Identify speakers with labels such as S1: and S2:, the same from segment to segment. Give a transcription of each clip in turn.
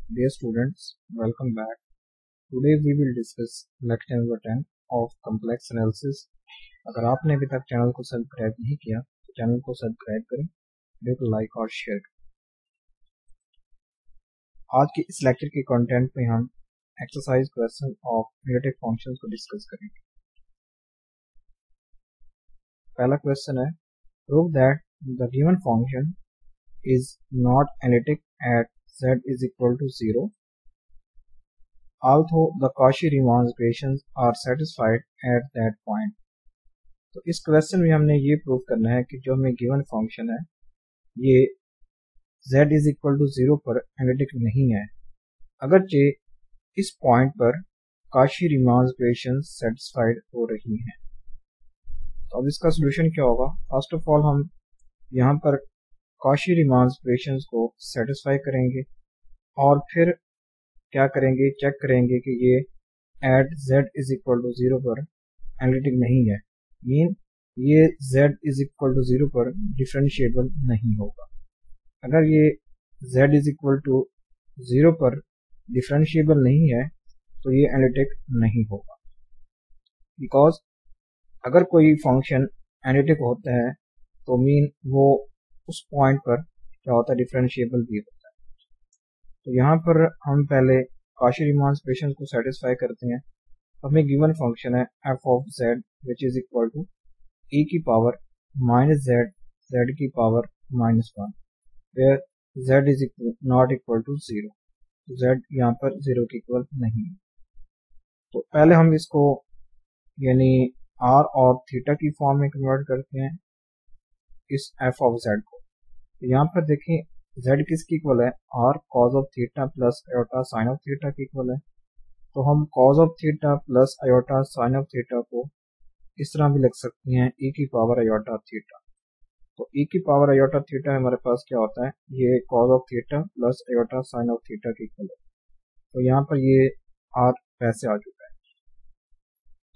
S1: Dear students, welcome back. Today we will discuss lecture number 10 of complex analysis. अगर आपने अभी तक channel को सब्सक्राइब नहीं किया तो चैनल को सब्सक्राइब करें, वीडियो को लाइक और शेयर करें। आज के इस लेक्चर के कंटेंट में हम exercise question of analytic functions को डिस्कस करेंगे। पहला क्वेश्चन है, prove that the given function is not analytic at z is equal to 0 although the Cauchy-Riemann equations are satisfied at that point। तो इस question में हमने ये प्रूव करना है कि जो हमें गिवन फंक्शन है ये z is equal to 0 पर एनालिटिक नहीं है, अगरचे इस पॉइंट पर Cauchy-Riemann equations satisfied हो रही हैं। तो अब इसका सोल्यूशन क्या होगा? फर्स्ट ऑफ ऑल हम यहाँ पर Cauchy-Riemann equations को सेटिस्फाई करेंगे और फिर क्या करेंगे, चेक करेंगे कि ये at z is equal to 0 पर एनालिटिक नहीं है, मीन ये z इज इक्वल टू 0 पर डिफरेंशिएबल नहीं होगा। अगर ये z इज इक्वल टू 0 पर डिफरेंशिएबल नहीं है तो ये एनालिटिक नहीं होगा, बिकॉज अगर कोई फंक्शन एनालिटिक होता है तो मीन वो उस पॉइंट पर क्या होता है, डिफरेंशिएबल भी होता है। तो यहाँ पर हम पहले Cauchy-Riemann इक्वेशन को सेटिस्फाई करते हैं। हमें गिवन फंक्शन है f of z which is equal to e की पावर माइनस z की power minus 1 where z is not equal to 0। तो z यहाँ पर 0 के इक्वल नहीं है। तो पहले हम इसको यानी r और थीटा की फॉर्म में कन्वर्ट करते हैं इस f ऑफ z को। तो यहाँ पर देखें z किसकी इक्वल है, r cos of theta plus iota sign of theta की इक्वल है। तो हम cos of theta plus iota sign of theta को इस तरह भी लिख सकते हैं e की पावर आयोटा थीटा। तो e की पावर आयोटा थीटा हमारे पास क्या होता है, ये cos of theta plus iota sign of theta की इक्वल है। तो यहाँ पर ये r वैसे आ चुका है।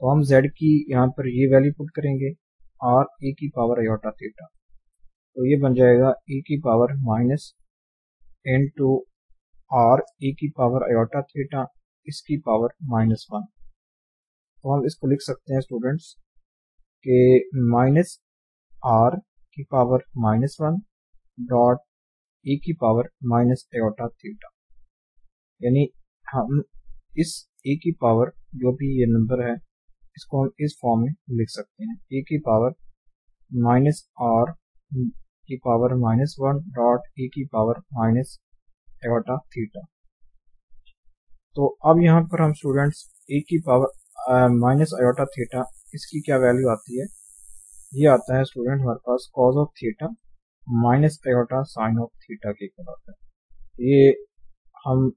S1: तो हम z की यहाँ पर ये वैल्यू पुट करेंगे r e की पावर आयोटा थीटा, तो ये बन जाएगा e की power minus into r e की पावर आयोटा थीटा इसकी पावर माइनस 1। तो हम इसको लिख सकते हैं स्टूडेंट्स के माइनस r की पावर माइनस 1 डॉट e की पावर माइनस आयोटा थीटा, यानी हम इस e की पावर जो भी ये नंबर है इसको हम इस फॉर्म में लिख सकते हैं, e की पावर माइनस r की पावर माइनस 1 डॉट e की पावर माइनस आयोटा थीटा। तो अब यहाँ पर हम स्टूडेंट्स e की पावर माइनस आयोटा थीटा इसकी क्या वैल्यू आती है, ये आता है स्टूडेंट हमारे पास cos of theta minus iota sign of theta के इक्वल आता है। ये हम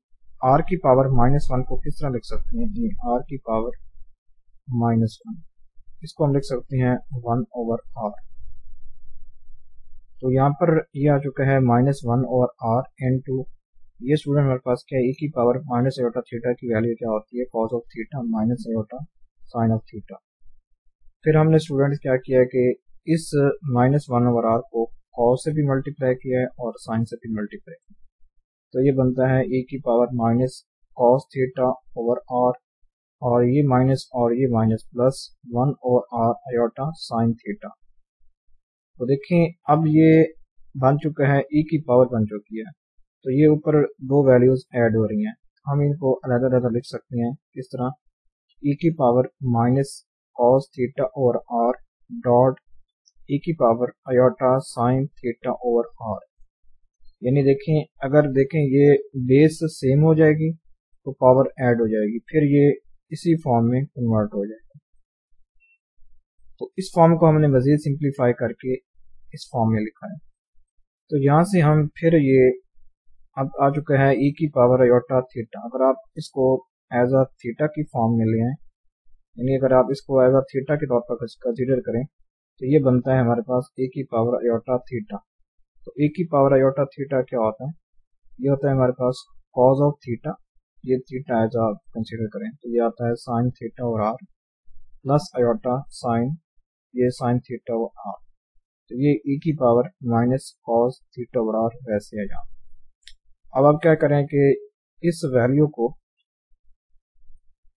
S1: r की पावर माइनस 1 को किस तरह लिख सकते हैं, ये r की पावर माइनस 1 इसको हम लिख सकते हैं 1 ओवर r। तो यहाँ पर ये आ चुका है माइनस 1 ओवर r इनटू ये स्टूडेंट हमारे पास क्या है, e की पावर माइनस आयोटा थीटा की वैल्यू क्या होती है, cos of theta minus iota sign of theta. फिर हमने स्टूडेंट क्या किया है कि इस माइनस 1 ओवर r को cos से भी मल्टीप्लाई किया है और साइन से भी मल्टीप्लाई किया, तो ये बनता है e की power minus cos theta over r और ये minus plus 1 over r iota sine theta. तो देखें अब ये बन चुका है, e की पावर बन चुकी है, तो ये ऊपर दो वैल्यूज ऐड हो रही हैं। हम इनको अलग-अलग लिख सकते हैं इस तरह, e की power minus cos theta over r dot e की power iota sine theta over r। यानी देखें अगर देखें ये बेस सेम हो जाएगी तो पावर ऐड हो जाएगी, फिर ये इसी फॉर्म में कन्वर्ट हो जाएगा। तो इस फॉर्म को हमने मजीद सिंप्लीफाई करके इस फॉर्म में लिखा है। तो यहाँ से हम फिर ये अब आ चुका है e की पावर आयोटा थीटा। अगर आप इसको एज अ थीटा की फॉर्म में ले आए, यानी अगर आप इसको एज अ थीटा के तौर पर कंसीडर करें तो ये बनता है हमारे पास e की पावर आयोटा थीटा। तो e की पावर आयोटा थीटा क्या होता है, ये होता है हमारे पास cos ऑफ थीटा, ये थीटा एज अ कंसीडर करें तो ये आता है साइन थीटा और r प्लस आयोटा साइन, ये साइन थीटा और r। तो ये e की पावर माइनस cos थीटा और r वैसे है यहाँ। अब आप क्या करें कि इस वैल्यू को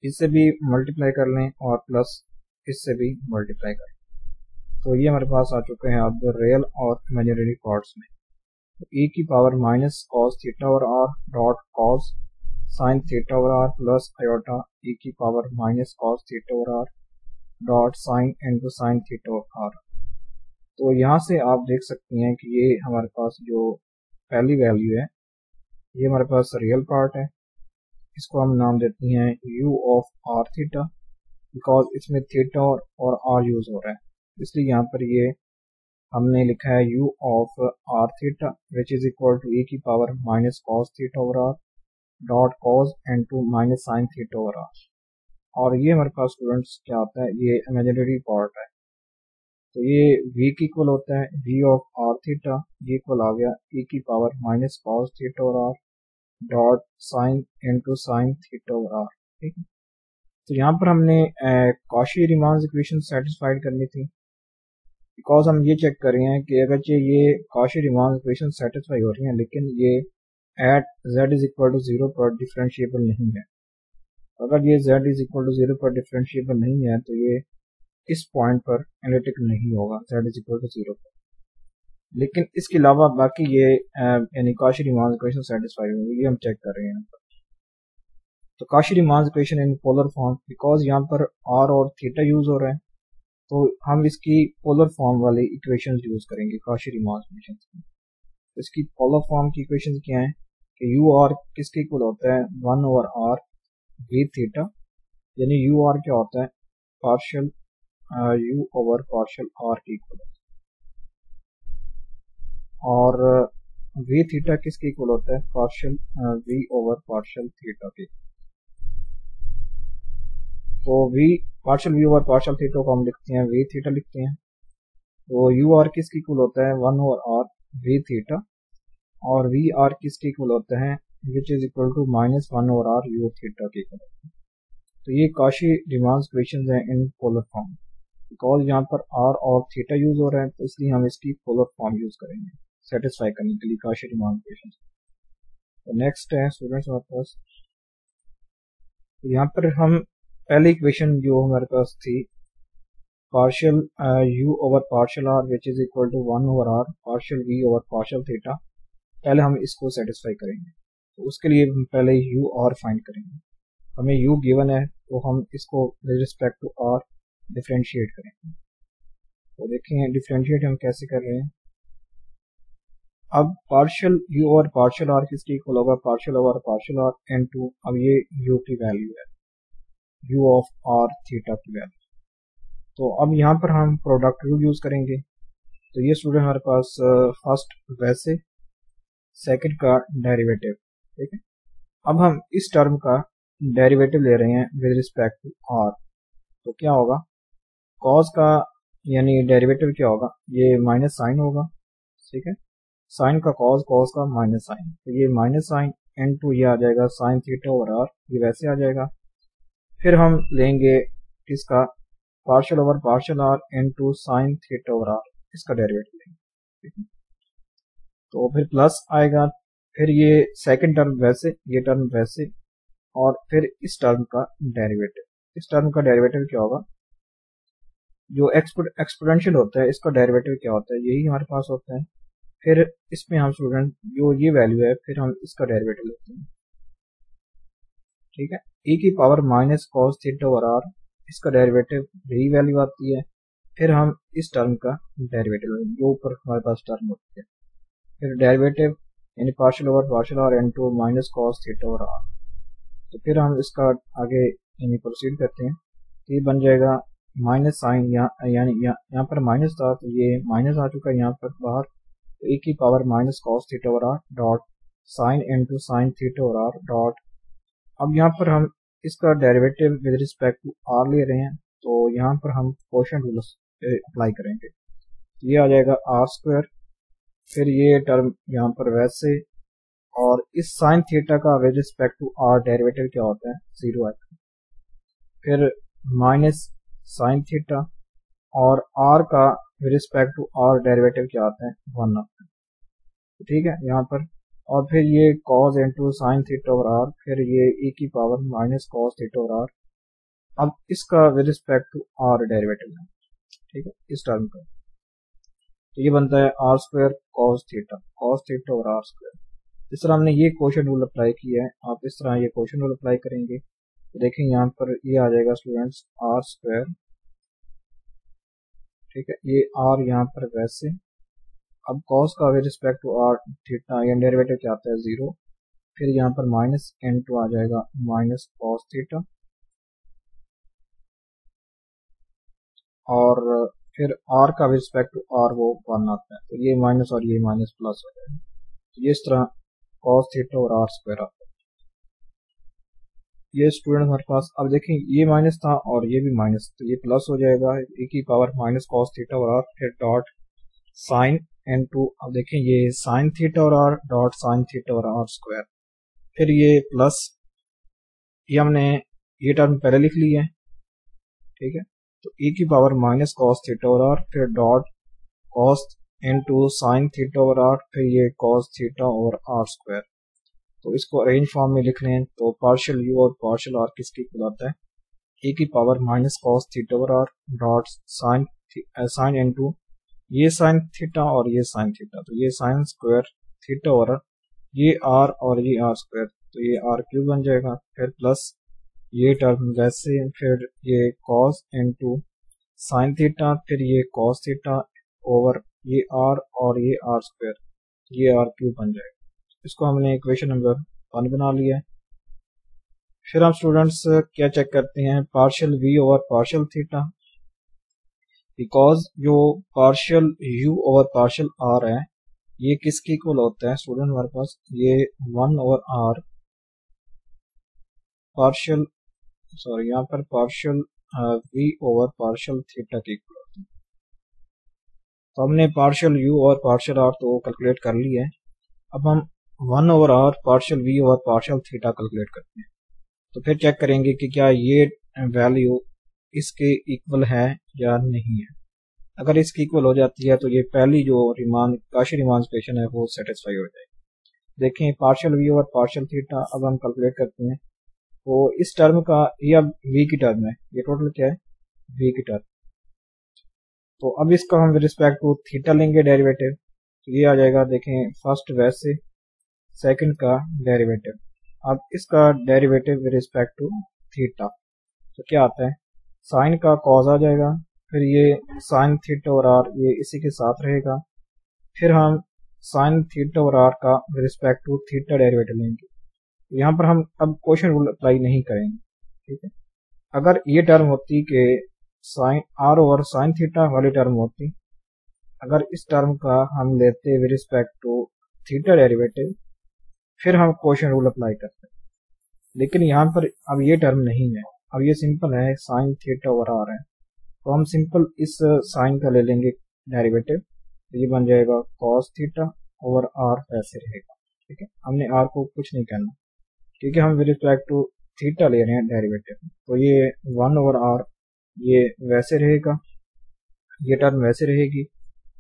S1: इससे भी मल्टीप्लाई कर लें और प्लस इससे भी मल्टीप्लाई कर लें। तो ये हमारे पास आ चुके हैं अब रियल और इमेजिनरी पार्ट्स में। तो e की पावर माइनस कॉस थीटा और are dot cos sine theta और आर प्लस आयोटा e की पावर माइनस कॉस थीटा और are dot sine into sine theta और आर। तो यहाँ से आप देख सकते हैं कि ये हमारे पास जो पहली वैल्यू है ये हमारे पास रियल पार्ट है। इसको हम नाम देते हैं u of r theta, because इसमें थीटा और आर यूज हो रहा है, इसलिए यहाँ पर ये हमने लिखा है u of r theta which is equal to e की power minus cos theta over r dot cos into minus sine theta over r. और ये हमारे पास स्टूडेंट्स क्या होता है, ये इमेजिनरी पार्ट है। तो ये v की इक्वल होता है v ऑफ आर थीटा, ये इक्वल आ गया e की power minus cos theta over r dot sine into sine theta over r. ठीक है, तो यहाँ पर हमने कॉशी रीमान इक्वेशन सेटिस्फाइड करनी थी, बिकॉज हम ये चेक कर रहे हैं कि अगर ये कॉशी रीमान इक्वेशन सेटिस्फाई हो रही हैं लेकिन ये at z is equal to 0 पर डिफरेंशिएबल नहीं है। अगर ये z इज इक्वल टू 0 पर डिफरेंशिएबल नहीं है तो ये इस पॉइंट पर एनालिटिक नहीं होगा z इज इक्वल टू 0 पर। लेकिन इसके अलावा बाकी ये यानी कॉशी रीमान इक्वेशन सेटिस्फाई होंगी, ये हम चेक कर रहे हैं। तो Cauchy Riemann equation in polar form, because यहाँ पर r और थीटा यूज हो रहा है तो हम इसकी पोलर फॉर्म वाली इक्वेशन यूज करेंगे कॉशी रीमान इक्वेशन। तो इसकी पोलर फॉर्म की इक्वेशन क्या है कि u r किसके इक्वल होता है 1 ओवर r v थीटा, यानी u r क्या होता है partial u over partial r के इक्वल होता है, और v थीटा किसके इक्वल होता है partial v over partial theta के। तो v partial v over partial theta को हम लिखते हैं v थीटा लिखते हैं। तो u r किसके इक्वल होता है 1 ओवर r v थीटा, और v r किसके इक्वल होता है which is equal to minus 1 over r u theta के इक्वल होता है। तो ये कॉशी रीमान इक्वेशन है इन पोलर फॉर्म, बिकॉज यहाँ पर r और थीटा यूज हो रहा है तो इसलिए हम इसकी पोलर फॉर्म यूज करेंगे सेटिस्फाई करने के लिए कॉशी रीमान इक्वेशन। तो नेक्स्ट है स्टूडेंट्स हमारे पास, यहाँ पर हम पहली इक्वेशन जो हमारे पास थी partial u over partial r which is equal to 1 over r partial v over partial theta, पहले हम इसको सेटिस्फाई करेंगे। तो उसके लिए हम पहले u r फाइंड करेंगे। हमें u गिवन है तो हम इसको with respect to r differentiate करेंगे। तो देखें डिफरेंशिएट हम कैसे कर रहे हैं। अब partial u over partial r किसके इक्वल होगा partial over partial r into, अब ये u की वैल्यू है u ऑफ r थीटा की वैल्यू। तो अब यहाँ पर हम प्रोडक्ट रूल यूज करेंगे। तो ये स्टूडेंट हमारे पास फर्स्ट वैसे सेकंड का डेरिवेटिव, ठीक है। अब हम इस टर्म का डेरिवेटिव ले रहे हैं विद रिस्पेक्ट टू r, तो क्या होगा कॉस का यानी डेरिवेटिव क्या होगा, ये माइनस साइन होगा, ठीक है। साइन का कॉस, कॉस का माइनस साइन, तो ये माइनस साइन इनटू ये आ जाएगा साइन थीटा ओवर r, ये वैसे आ जाएगा। फिर हम लेंगे किसका partial over partial r into sine theta over r, इसका डेरिवेटिव लेंगे, ठीक है। तो फिर प्लस आएगा, फिर ये सेकंड टर्म वैसे, ये टर्म वैसे, और फिर इस टर्म का डेरिवेटिव। इस टर्म का डेरिवेटिव क्या होगा, जो एक्सपोनेंशियल होता है इसका डेरिवेटिव क्या होता है, यही हमारे पास होता है। फिर इसमें हम स्टूडेंट जो ये वैल्यू है फिर हम इसका डेरिवेटिव लेते हैं, ठीक है। e की power minus cos theta over r, इसका डेरिवेटिव यही वैल्यू आती है। फिर हम इस टर्म का डेरिवेटिव लेंगे जो ऊपर हमारे पास टर्म होती है, फिर डेरिवेटिव यानी partial over partial r into minus cos theta over r। तो फिर हम इसका आगे यानी प्रोसीड करते हैं, ये बन जाएगा माइनस साइन, यानी यहाँ पर माइनस था तो ये माइनस आ चुका है यहाँ पर बाहर, तो e की power minus cos theta over r dot sine into sine theta over r dot, अब यहाँ पर हम इसका derivative with respect to r ले रहे हैं तो यहाँ पर हम कोशेंट रूल अप्लाई करेंगे, ये आ जाएगा r स्क्वायर, फिर ये टर्म यहाँ पर वैसे, और इस साइन थीटा का with respect to r derivative क्या होता है 0 आएगा, फिर माइनस साइन थीटा, और r का with respect to r derivative क्या आता है 1 आता है, ठीक है। यहाँ पर और फिर ये cos into sine theta over r, फिर ये e की power minus cos theta over r. अब इसका with respect to r derivative है, ठीक है, इस टर्म का। तो ये बनता है r square cos theta over r square. इस तरह हमने ये क्वोशंट रूल अप्लाई किया है, आप इस तरह ये क्वोशंट रूल अप्लाई करेंगे तो देखें यहाँ पर ये आ जाएगा स्टूडेंट्स आर स्क्वायर, ठीक है, ये आर यहाँ पर वैसे। अब cos का with respect to r theta या डेरिवेटिव क्या आता है 0, फिर यहाँ पर माइनस n2 आ जाएगा माइनस cos थीटा, और फिर r का विद रिस्पेक्ट टू r वो 1 आता है, तो ये माइनस और ये माइनस प्लस हो जाएगा। तो ये इस तरह cos थीटा और r स्क्वायर आता है। ये स्टूडेंट हमारे पास, अब देखें ये माइनस था और ये भी माइनस, तो ये प्लस हो जाएगा e की पावर माइनस cos थीटा और r, फिर डॉट साइन n2। अब देखें ये साइन थीटा और r डॉट साइन थीटा और r स्क्वायर, फिर ये प्लस, ये हमने ये टर्म पहले लिख ली है, ठीक है, तो e की पावर माइनस cos थीटा और r, फिर dot cos into sine theta और r, फिर ये cos थीटा और r स्क्वायर। तो इसको अरेंज फॉर्म में लिख लें तो पार्शियल u और पार्शियल r किसके इक्वल आता है, e की पावर माइनस cos थीटा और r डॉट साइन इंटू ये साइन थीटा और ये साइन थीटा, तो ये साइन स्क्वायर थीटा और ये r और ये r स्क्वायर, तो ये r क्यूब बन जाएगा, फिर प्लस ये टर्म वैसे, फिर ये cos इंटू साइन थीटा, फिर ये cos थीटा ओवर ये r और ये r स्क्वायर, ये r क्यूब बन जाएगा। इसको हमने इक्वेशन नंबर 1 बना लिया है। फिर हम स्टूडेंट्स क्या चेक करते हैं, partial v over partial theta, because जो partial u over partial r है ये किसके इक्वल होता है स्टूडेंट, हमारे पास ये 1 ओवर r पार्शियल, सॉरी यहाँ पर partial v over partial theta के इक्वल होता है। तो हमने पार्शियल u और पार्शियल r तो कैलकुलेट कर लिया है, अब हम 1 over r partial v over partial theta calculate करते हैं। तो फिर चेक करेंगे कि क्या ये वैल्यू इसके इक्वल है या नहीं है। अगर इसकी इक्वल हो जाती है तो ये पहली जो काशी रीमान इक्वेशन है वो सेटिस्फाई हो जाएगी। देखें partial v over partial theta, अब हम कैलकुलेट करते हैं तो इस टर्म का, ये अब v की टर्म है, ये टोटल क्या है v की टर्म। तो अब इसका हम विद रिस्पेक्ट टू थीटा लेंगे डेरिवेटिव, तो ये आ जाएगा, देखें फर्स्ट वैसे, सेकंड का डेरिवेटिव, अब इसका derivative with respect to theta, तो क्या आता है साइन का कॉस आ जाएगा, फिर ये साइन थीटा और आर ये इसी के साथ रहेगा, फिर हम साइन थीटा और आर का with respect to theta derivative लेंगे। यहाँ पर हम अब क्वोशंट रूल अप्लाई नहीं करेंगे, ठीक है। अगर ये टर्म होती कि sine r over sine theta वाली टर्म होती, अगर इस टर्म का हम लेते with respect to theta derivative, फिर हम क्वोशंट रूल अप्लाई करते हैं, लेकिन यहाँ पर अब ये टर्म नहीं है, अब ये सिंपल है साइन थीटा ओवर आर है, तो हम सिंपल इस साइन का ले लेंगे डेरिवेटिव, तो ये बन जाएगा cos थीटा ओवर आर ऐसे रहेगा, ठीक है, हमने आर को कुछ नहीं कहना क्योंकि हम विद रिस्पेक्ट टू थीटा ले रहे हैं डेरिवेटिव। तो ये 1 ओवर आर ये वैसे रहेगा, ये टर्म वैसे रहेगी,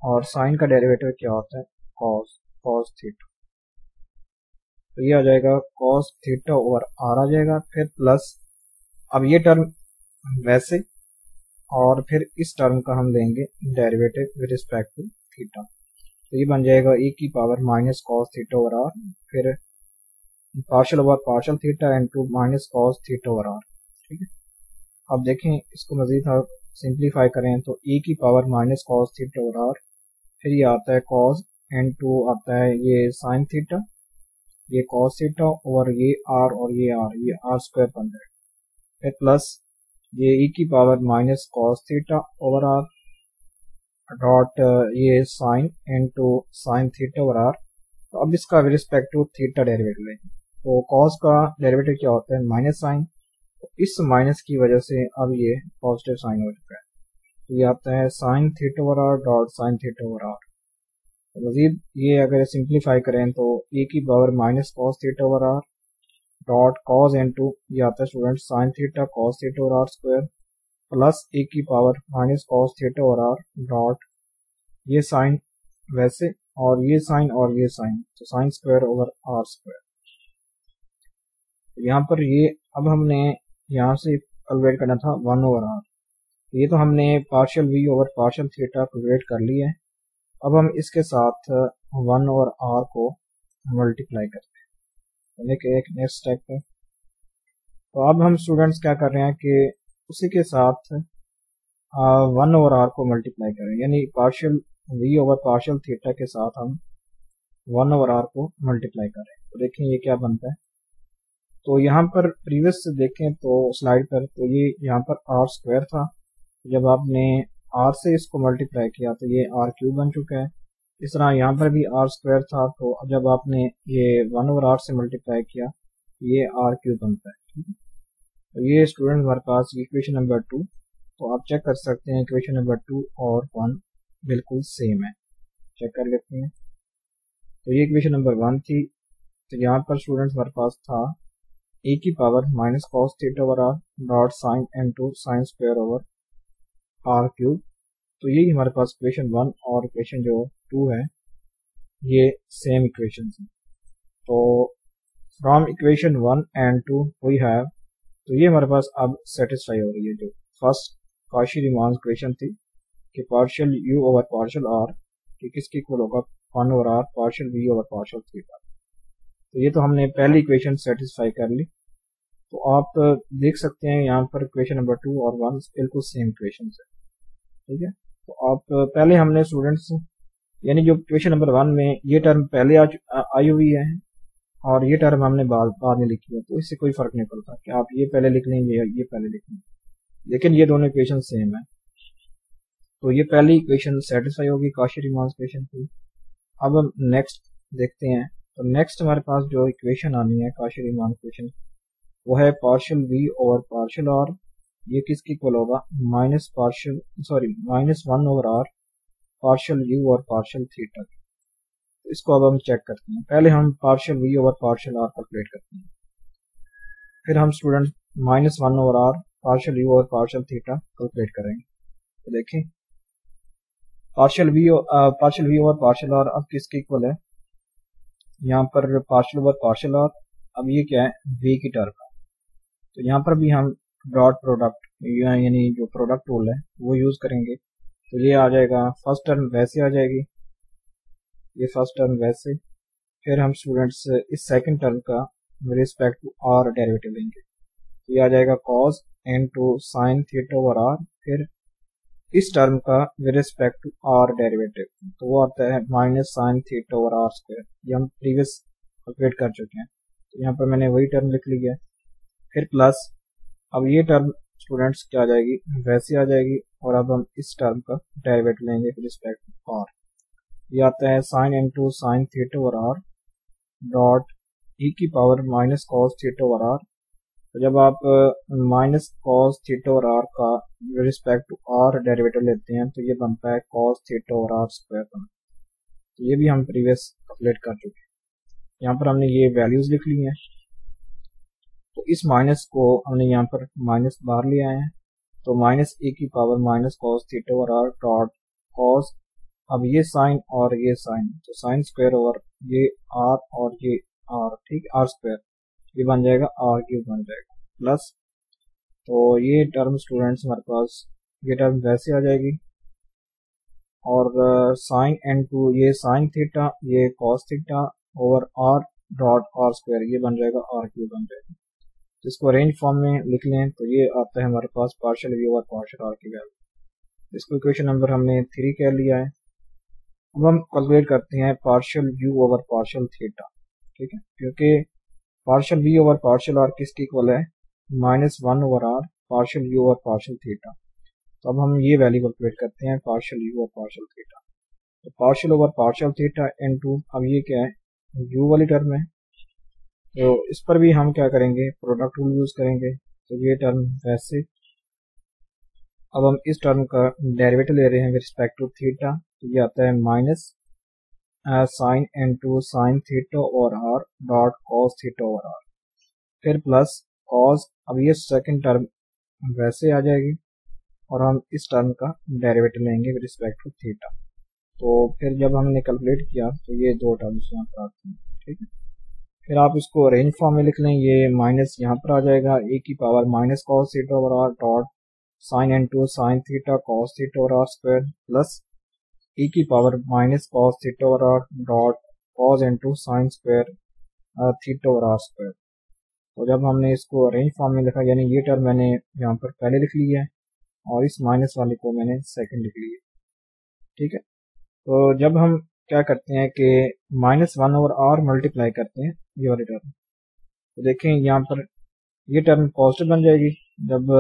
S1: और साइन का डेरिवेटिव क्या होता है cos थीटा, तो ये आ जाएगा cos थीटा ओवर आर आ जाएगा, फिर प्लस अब ये टर्म वैसे, और फिर इस टर्म का हम लेंगे derivative with respect to theta, तो ये बन जाएगा e की power minus cos theta over r, फिर partial over partial theta into minus cos theta over r, ठीक है। अब देखें इसको मजीद आप सिंप्लीफाई करें तो e की power minus cos theta over r, फिर ये आता है cos इंटू आता है ये साइन थीटा, ये cos थीटा और ये r और ये r स्क्वायर बन जाएगा, फिर प्लस ये e की power minus cos theta over r dot ये sine into sine theta over r. तो अब इसका with respect to theta derivative लेंगे, तो cos का डेरिवेटिव क्या होता है माइनस साइन, तो इस माइनस की वजह से अब ये पॉजिटिव साइन हो चुका है, तो ये आता है sine theta over r dot sine theta over r. तो मजीद ये अगर सिंप्लीफाई करें तो e की power minus cos theta over r dot cos into ये आता है student sine theta cos theta over r square, plus e की power minus cos theta over r dot ये साइन वैसे, और ये साइन और ये साइन, तो sine square over r square. यहाँ पर ये अब हमने यहाँ से कैलकुलेट करना था 1 ओवर आर। ये तो हमने partial v over partial theta calculate कर लिया है। अब हम इसके साथ 1 ओवर आर को मल्टीप्लाई करते हैं, एक नेक्स्ट स्टेप है। तो अब हम स्टूडेंट्स क्या कर रहे हैं कि उसी के साथ 1 ओवर आर को मल्टीप्लाई करें, यानी partial v over partial theta के साथ हम 1 ओवर आर को मल्टीप्लाई करें। तो देखें ये क्या बनता है। तो यहाँ पर प्रीवियस से देखें तो स्लाइड पर, तो ये यहाँ पर आर स्क्वायर था, जब आपने आर से इसको मल्टीप्लाई किया तो ये आर क्यूब बन चुका है। इस तरह यहाँ पर भी आर स्क्वायर था, तो जब आपने ये 1 ओवर आर से मल्टीप्लाई किया ये आर क्यूब बनता है। तो ये स्टूडेंट हमारे पास इक्वेशन नंबर 2। तो आप चेक कर सकते हैं इक्वेशन नंबर 2 और 1 बिल्कुल सेम है, चेक कर लेते हैं। तो ये इक्वेशन नंबर 1 थी। तो यहाँ पर स्टूडेंट्स हमारे पास था e की power minus cos theta over r dot sine n2 sine square over r cube. तो यही हमारे पास इक्वेशन 1 और इक्वेशन जो 2 है ये सेम इक्वेशन है। तो from equation 1 and 2 we have, तो ये हमारे पास अब सेटिस्फाई हो रही है जो फर्स्ट कॉची-रीमान इक्वेशन थी कि partial u over partial r कि किसके इक्वल होगा 1 over r partial v over partial theta. तो ये तो हमने पहली इक्वेशन सेटिस्फाई कर ली। तो आप देख सकते हैं यहाँ पर इक्वेशन नंबर 2 और 1 बिल्कुल सेम इक्वेशन है, ठीक है। तो आप पहले हमने स्टूडेंट्स यानी जो इक्वेशन नंबर 1 में ये टर्म पहले आई हुई है और ये टर्म हमने बाद में लिखी है, तो इससे कोई फर्क नहीं पड़ता कि आप ये पहले लिख लेंगे या ये पहले लिख लेंगे, लेकिन ये दोनों इक्वेशन सेम है। तो ये पहली इक्वेशन सेटिस्फाई होगी कॉची-रीमान इक्वेशन की। अब हम नेक्स्ट देखते हैं। तो नेक्स्ट हमारे पास जो इक्वेशन आनी है कॉची-रीमान इक्वेशन वो है partial v over partial r, ये किसकी इक्वल होगा minus 1 over r partial u और पार्शियल थीटा। तो इसको अब हम चेक करते हैं। पहले हम partial v over partial r calculate करते हैं, फिर हम student minus 1 over r partial u और पार्शियल थीटा कैलकुलेट करेंगे। तो देखें partial v over partial r अब किसके इक्वल है, यहाँ पर पार्शियल ओवर पार्शियल r, अब ये क्या है v की टर्म है। तो यहाँ पर भी हम डॉट प्रोडक्ट यानी जो प्रोडक्ट रूल है वो यूज करेंगे। तो ये आ जाएगा फर्स्ट टर्म वैसे आ जाएगी, ये फर्स्ट टर्म वैसे, फिर हम स्टूडेंट्स इस सेकंड टर्म का रिस्पेक्ट टू आर डेरिवेटिव लेंगे। तो ये आ जाएगा cos n2 sine theta over r, फिर इस टर्म का रिस्पेक्ट टू आर डेरिवेटिव, तो वो आता है minus sine theta over r square. ये हम प्रीवियस कैलकुलेट कर चुके हैं, तो यहाँ पर मैंने वही टर्म लिख ली है। फिर प्लस अब ये टर्म स्टूडेंट्स क्या आ जाएगी वैसे आ जाएगी, और अब हम इस टर्म का डेरिवेटिव लेंगे विद रिस्पेक्ट टू आर। ये आता है sine n2 sine theta over r dot e की power minus cos theta over r. तो जब आप minus cos theta over r का रिस्पेक्ट टू आर डेरिवेटिव लेते हैं तो ये बनता है cos theta over r square. तो ये भी हम प्रीवियस कैलकुलेट कर चुके हैं। यहाँ पर हमने ये वैल्यूज लिख ली हैं, तो इस माइनस को हमने यहाँ पर माइनस बाहर ले आए हैं। तो माइनस ए की power minus cos theta over r dot cos, अब ये साइन और ये साइन, तो साइन स्क्वायर ओवर ये आर और ये आर, ठीक आर स्क्वायर, ये बन जाएगा आर क्यूब बन जाएगा प्लस। तो ये टर्म स्टूडेंट्स हमारे पास ये टर्म वैसे आ जाएगी, और साइन n2 ये साइन थीटा ये cos theta over r dot are square, ये बन जाएगा आर क्यूब बन जाएगा। तो इसको अरेंज फॉर्म में लिख लें तो ये आता है हमारे पास partial v over partial r की वैल्यू। इसको इक्वेशन नंबर हमने 3 कह लिया है। अब हम कैलकुलेट करते हैं partial u over partial theta, ठीक है, क्योंकि partial v over partial r किसकी इक्वल है minus 1 over r partial u over partial theta. तो अब हम ये वैल्यू कैलकुलेट करते हैं partial u over partial theta. तो partial over partial theta n2, अब ये क्या है u वाली टर्म है, तो इस पर भी हम क्या करेंगे प्रोडक्ट रूल यूज करेंगे। तो ये टर्म वैसे, अब हम इस टर्म का डेरिवेटिव ले रहे हैं विद रिस्पेक्ट टू थीटा, तो ये आता है minus sine n2 sine theta over r dot cos theta over r, फिर प्लस कॉस, अब ये सेकंड टर्म वैसे आ जाएगी और हम इस टर्म का डेरिवेटिव लेंगे विद रिस्पेक्ट टू थीटा। तो फिर जब हमने कैलकुलेट किया तो ये दो टर्म्स यहाँ पर आती हैं, ठीक है। फिर आप इसको अरेंज फॉर्म में लिख लें, ये माइनस यहाँ पर आ जाएगा ए की power minus cos theta over r dot sine into sine theta cos theta over r square plus e की power minus cos theta over r dot cos into sine square theta over r square. तो जब हमने इसको arrange form में लिखा, यानी ये term मैंने यहाँ पर पहले लिख ली है और इस माइनस वाले को मैंने सेकंड लिख लिया, ठीक है। तो जब हम क्या करते हैं कि -1 ओवर आर मल्टीप्लाई करते हैं ये वाली टर्म, तो देखें यहाँ पर ये टर्म पॉजिटिव बन जाएगी जब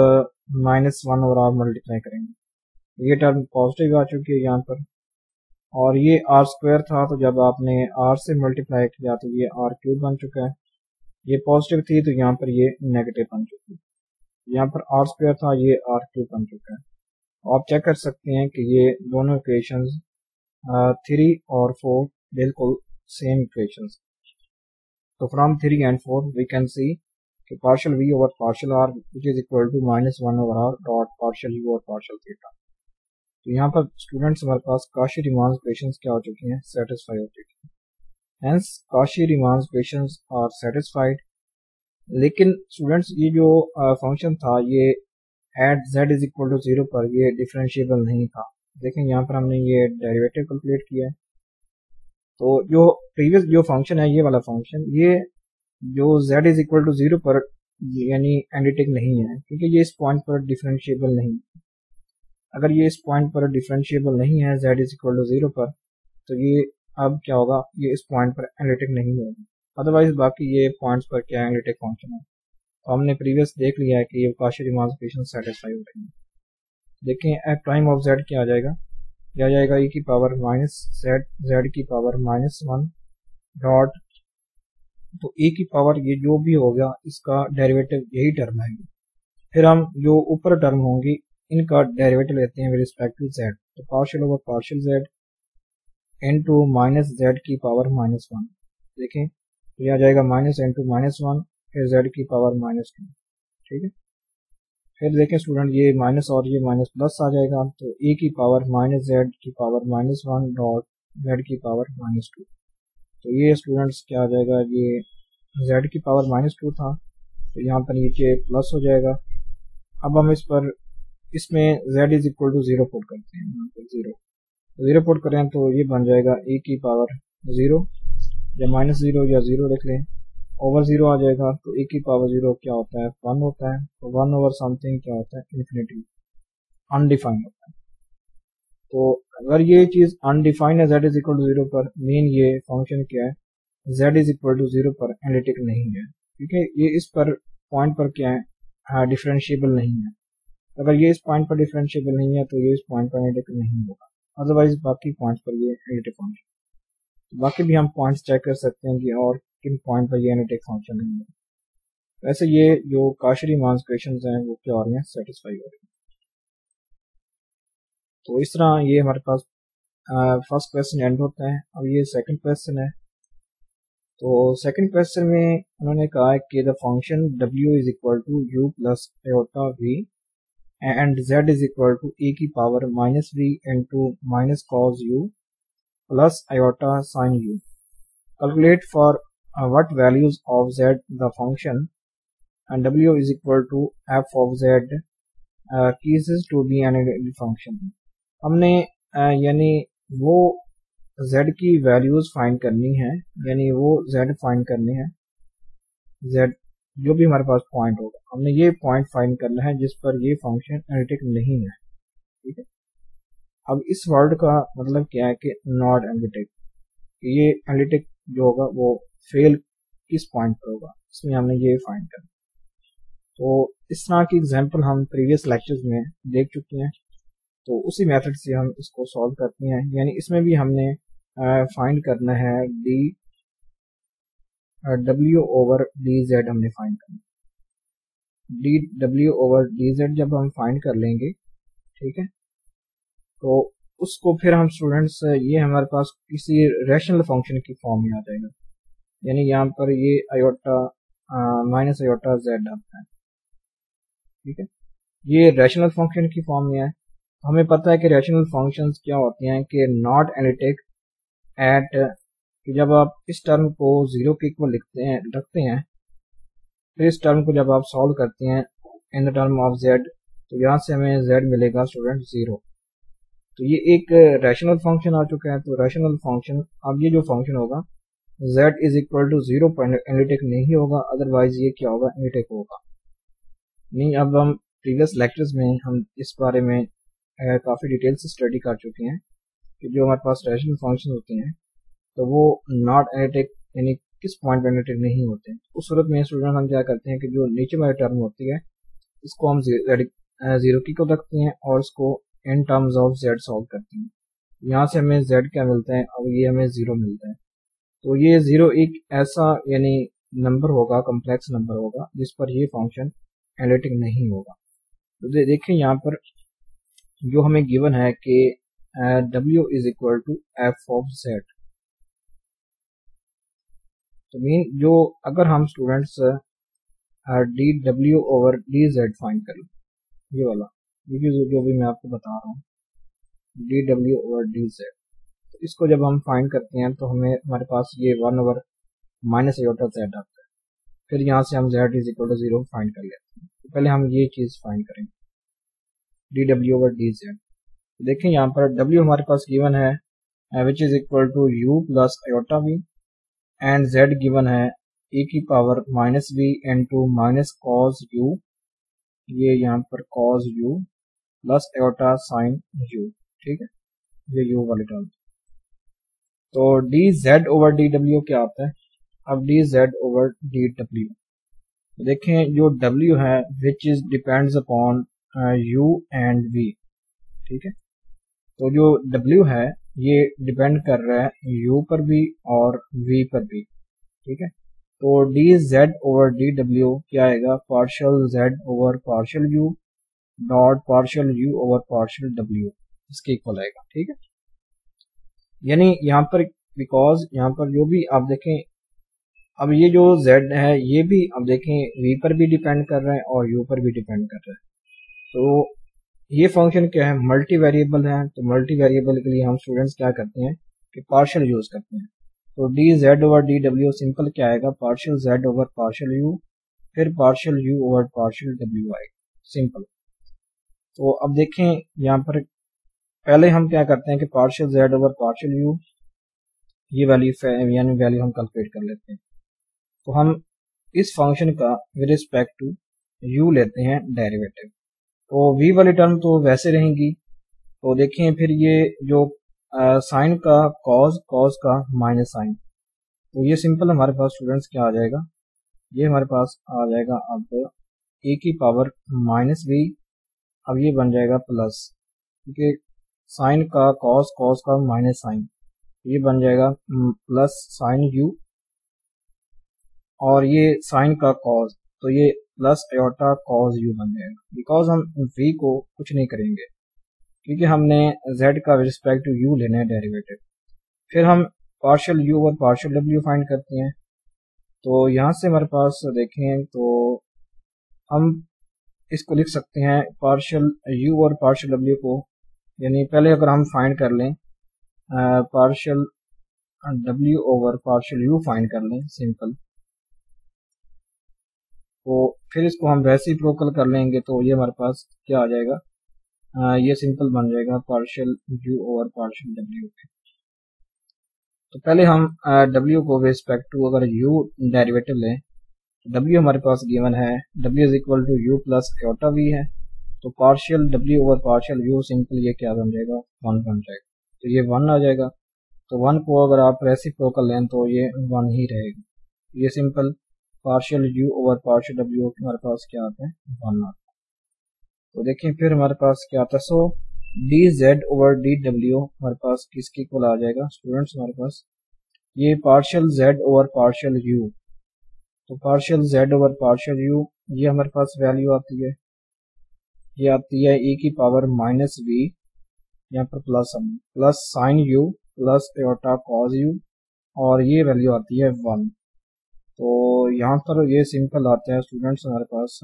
S1: -1 ओवर आर मल्टीप्लाई करेंगे। ये टर्म पॉजिटिव आ चुकी है यहाँ पर, और ये आर स्क्वायर था तो जब आपने आर से मल्टीप्लाई किया तो ये आर क्यूब बन चुका है। ये पॉजिटिव थी तो यहाँ पर ये नेगेटिव बन चुकी है। यहाँ पर आर स्क्वायर था, ये आर क्यूब बन चुका है। आप चेक कर सकते हैं कि ये दोनों इक्वेशंस 3 और 4 बिल्कुल सेम इक्वेशंस। तो from 3 and 4 we can see कि partial v over partial r which is equal to -1 over r dot partial u और पार्शियल थीटा। तो यहाँ पर स्टूडेंट्स हमारे पास काशी-रीमान इक्वेशंस क्या हो चुकी हैं, सेटिस्फाई हो चुकी हैं। Hence Cauchy Riemann equations are satisfied. लेकिन स्टूडेंट्स ये जो फंक्शन था ये at z is equal to 0 पर ये डिफरेंशिएबल नहीं था। देखें यहाँ पर हमने ये डेरिवेटिव कैलकुलेट किया है, तो जो प्रीवियस जो फंक्शन है ये वाला फंक्शन, ये जो z इज इक्वल टू 0 पर यानी एनालिटिक नहीं है, क्योंकि ये इस पॉइंट पर डिफरेंशिएबल नहीं है। अगर ये इस पॉइंट पर डिफरेंशिएबल नहीं है z इज इक्वल टू 0 पर, तो ये अब क्या होगा, ये इस पॉइंट पर एनालिटिक नहीं होगा। अदरवाइज बाकी ये पॉइंट्स पर क्या एनालिटिक फंक्शन है। तो हमने प्रीवियस देख लिया है कि ये काशी-रीमान इक्वेशन सेटिस्फाई हो रही है। देखें एट टाइम ऑफ z क्या आ जाएगा, क्या आ जाएगा e की पावर माइनस z की पावर -1 डॉट, तो e की पावर ये जो भी होगा इसका डेरिवेटिव यही टर्म है। फिर हम जो ऊपर टर्म होंगी इनका डेरिवेटिव लेते हैं विद रिस्पेक्ट टू z, तो partial over partial z into minus z की पावर -1। देखें ये आ जाएगा माइनस इंटू -1 फिर z की पावर -2, ठीक है। फिर देखें स्टूडेंट ये माइनस और ये माइनस प्लस आ जाएगा, तो e की पावर -z की पावर -1 डॉट z की पावर -2। तो ये स्टूडेंट्स क्या आ जाएगा, ये z की पावर -2 था, तो यहाँ पर नीचे प्लस हो जाएगा। अब हम इस पर इसमें z is equal to 0 put करते हैं, यहाँ पर 0 पुट करें तो ये बन जाएगा e की पावर 0 या -0 या 0 लिख लें, ओवर 0 आ जाएगा, तो e की पावर 0 क्या होता है, 1 होता है। तो 1 ओवर समथिंग क्या होता है, इन्फिनिटी, अनडिफाइंड होता है। तो अगर ये चीज़ अनडिफाइंड है z इज इक्वल टू 0 पर, मीन ये फंक्शन क्या है, z इज इक्वल टू 0 पर एनालिटिक नहीं है, क्योंकि ये इस पर पॉइंट पर क्या है, डिफरेंशिएबल नहीं है। अगर ये इस पॉइंट पर डिफरेंशिएबल नहीं है तो ये इस पॉइंट पर एनालिटिक नहीं होगा, अदरवाइज बाकी पॉइंट्स पर ये एनालिटिक फंक्शन। तो बाकी भी हम पॉइंट्स चेक कर सकते हैं कि और किन पॉइंट पर ये एनालिटिक फंक्शन नहीं है। वैसे ये जो काशी-रीमान इक्वेशंस हैं वो क्या हो रही हैं, सेटिस्फाई हो रही हैं। तो इस तरह ये हमारे पास फर्स्ट क्वेश्चन एंड होता है। अब ये सेकंड क्वेश्चन है। तो सेकंड क्वेश्चन में उन्होंने कहा है कि the function w is equal to u plus iota v and z is equal to e की power -v into minus cos u plus iota sine u। Calculate for what values of z the function and w is equal to f of z ceases to be an identity function। हमने यानी वो z की values find करनी है, यानी वो z find करने हैं, z जो भी हमारे पास पॉइंट होगा हमने ये पॉइंट फाइंड करना है जिस पर ये फंक्शन एनालिटिक नहीं है, ठीक है। अब इस वर्ड का मतलब क्या है कि नॉट एनालिटिक, ये एनालिटिक जो होगा वो फेल किस पॉइंट पर होगा, इसमें हमने ये फाइंड करना। तो इस तरह की एग्जांपल हम प्रीवियस लेक्चर्स में देख चुके हैं, तो उसी मेथड से हम इसको सॉल्व करते हैं। यानी इसमें भी हमने फाइंड करना है w ओवर dz, हमने फाइंड करना dw ओवर dz। जब हम फाइंड कर लेंगे, ठीक है, तो उसको फिर हम स्टूडेंट्स ये हमारे पास किसी रैशनल फंक्शन की फॉर्म में आ जाएगा। यानी यहाँ पर ये आयोटा माइनस आयोटा z आता है, ठीक है, ये रैशनल फंक्शन की फॉर्म में है। हमें पता है कि रैशनल फंक्शंस क्या होते हैं कि नॉट एनालिटिक एट, कि जब आप इस टर्म को जीरो के इक्वल रखते हैं, फिर इस टर्म को जब आप सॉल्व करते हैं in the term of z, तो यहाँ से हमें जेड मिलेगा स्टूडेंट जीरो। तो ये एक रैशनल फंक्शन आ चुका है। तो रैशनल फंक्शन, अब ये जो फंक्शन होगा z is equal to zero पर एनालिटिक नहीं होगा, अदरवाइज ये क्या होगा, एनालिटिक होगा। नहीं, अब हम प्रीवियस लेक्चर्स में हम इस बारे में काफ़ी डिटेल से स्टडी कर चुके हैं कि जो हमारे पास रैशनल फंक्शन होते हैं तो वो नॉट एनालिटिक, यानी किस पॉइंट पर एनालिटिक नहीं होते। उस सूरत में स्टूडेंट हम क्या करते हैं कि जो नीचे वाली टर्म होती है इसको हम जीरो की को रखते हैं और इसको in terms of Z solve करते हैं। यहाँ से हमें जेड क्या मिलता है, अब ये हमें जीरो मिलता है। तो ये जीरो एक ऐसा यानी नंबर होगा, कम्प्लेक्स नंबर होगा जिस पर ये फंक्शन एनालिटिक नहीं होगा। तो देखिए यहाँ पर जो हमें गिवन है कि w is equal to f of z. तो मीन जो अगर हम स्टूडेंट्स डी डब्ल्यू ओवर डी जेड फाइंड कर लो, ये वाला जो भी मैं आपको बता रहा हूँ, डी डब्ल्यू ओवर डी जेड, तो इसको जब हम फाइंड करते हैं तो हमें हमारे पास ये one over minus iota z आता है। फिर यहाँ से हम z is equal to zero find कर लेते हैं। तो पहले हम ये चीज़ फाइंड करेंगे, डी डब्ल्यू ओवर डी जेड। देखें यहाँ पर w हमारे पास गिवन है which is equal to u plus iota v, and z given है e की power minus v into minus cos u, ये यहाँ पर cos u plus iota sine u, ठीक है, ये u वाली टर्म। तो dz ओवर dw क्या आता है, अब dz ओवर dw देखें, जो w है which is depends upon u and v, ठीक है। तो जो w है ये डिपेंड कर रहा है u पर भी और v पर भी, ठीक है। तो dz ओवर dw क्या आएगा, partial z over partial u dot partial u over partial w, इसके इक्वल आएगा, ठीक है। यानी यहाँ पर बिकॉज यहाँ पर जो भी आप देखें, अब ये जो z है ये भी अब देखें v पर भी डिपेंड कर रहा है और u पर भी डिपेंड कर रहा है। तो ये फंक्शन क्या है, मल्टी वेरिएबल है। तो मल्टी वेरिएबल के लिए हम स्टूडेंट्स क्या करते हैं कि पार्शियल यूज करते हैं। तो डी जेड ओवर डी डब्ल्यू सिंपल क्या आएगा, partial z over partial u, फिर पार्शियल यू ओवर पार्शियल डब्ल्यू आएगा, सिंपल। तो अब देखें यहाँ पर पहले हम क्या करते हैं कि partial z over partial you, ये वैल्यू यानी वैल्यू हम कैलकुलेट कर लेते हैं। तो हम इस फंक्शन का विद रिस्पेक्ट टू यू लेते हैं डेरिवेटिव। तो v वाली टर्म तो वैसे रहेंगी। तो देखें फिर ये जो साइन का कॉस का माइनस साइन, तो ये सिंपल हमारे पास स्टूडेंट्स क्या आ जाएगा, ये हमारे पास आ जाएगा अब a की पावर माइनस v, अब ये बन जाएगा प्लस, क्योंकि साइन का कॉस का माइनस साइन, ये बन जाएगा प्लस साइन u, और ये साइन का कॉस, तो ये प्लस आयोटा कॉस यू बन जाएगा। बिकॉज हम v को कुछ नहीं करेंगे क्योंकि हमने z का रिस्पेक्ट टू u लेना है डेरिवेटिव। फिर हम पार्शियल u और पार्शियल w फाइंड करते हैं। तो यहाँ से हमारे पास देखें तो हम इसको लिख सकते हैं पार्शियल u और पार्शियल w को, यानी पहले अगर हम फाइंड कर लें partial w over partial u find कर लें सिंपल, तो फिर इसको हम वैसे ही प्रोकल कर लेंगे। तो ये हमारे पास क्या आ जाएगा, ये सिंपल बन जाएगा partial u over partial w। तो पहले हम w को रिस्पेक्ट टू अगर u डेरिवेटिव लें, तो w हमारे पास गिवन है w is equal to u plus iota v है। तो partial w over partial u simple ये क्या बन जाएगा, 1 बन जाएगा। तो ये 1 आ जाएगा। तो 1 को अगर आप रेसिप्रोकल लें तो ये 1 ही रहेगा। ये simple partial u over partial w हमारे पास क्या आता है, 1 आता है। तो देखें फिर हमारे पास क्या आता है, so d z over d डब्ल्यू हमारे पास किसके इक्वल आ जाएगा स्टूडेंट्स, हमारे पास ये partial z over partial u। तो partial z over partial u, ये हमारे पास वैल्यू आती है, ये आती है e की पावर माइनस v, यहाँ पर plus sign u plus iota cos u, और ये वैल्यू आती है 1। तो यहाँ पर ये सिंपल आता है स्टूडेंट्स हमारे पास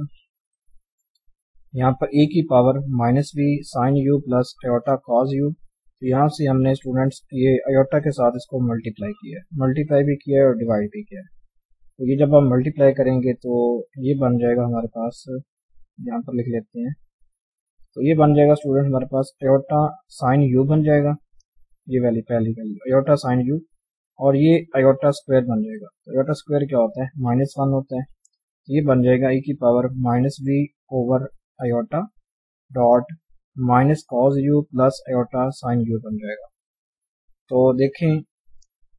S1: यहाँ पर ए की power minus b sine u plus iota cos u. तो यहाँ से हमने स्टूडेंट्स ये आयोटा के साथ इसको मल्टीप्लाई किया है, मल्टीप्लाई भी किया है और डिवाइड भी किया है। तो ये जब हम मल्टीप्लाई करेंगे तो ये बन जाएगा हमारे पास, यहाँ पर लिख लेते हैं, तो ये बन जाएगा स्टूडेंट हमारे पास आयोटा साइन यू बन जाएगा, ये वैल्यू पहली वैल्यू आयोटा साइन यू, और ये आयोटा स्क्वायर बन जाएगा। तो आयोटा स्क्वायर क्या होता है, -1 होता है। ये बन जाएगा e की power minus b over iota dot minus cos u plus iota sine u बन जाएगा। तो देखें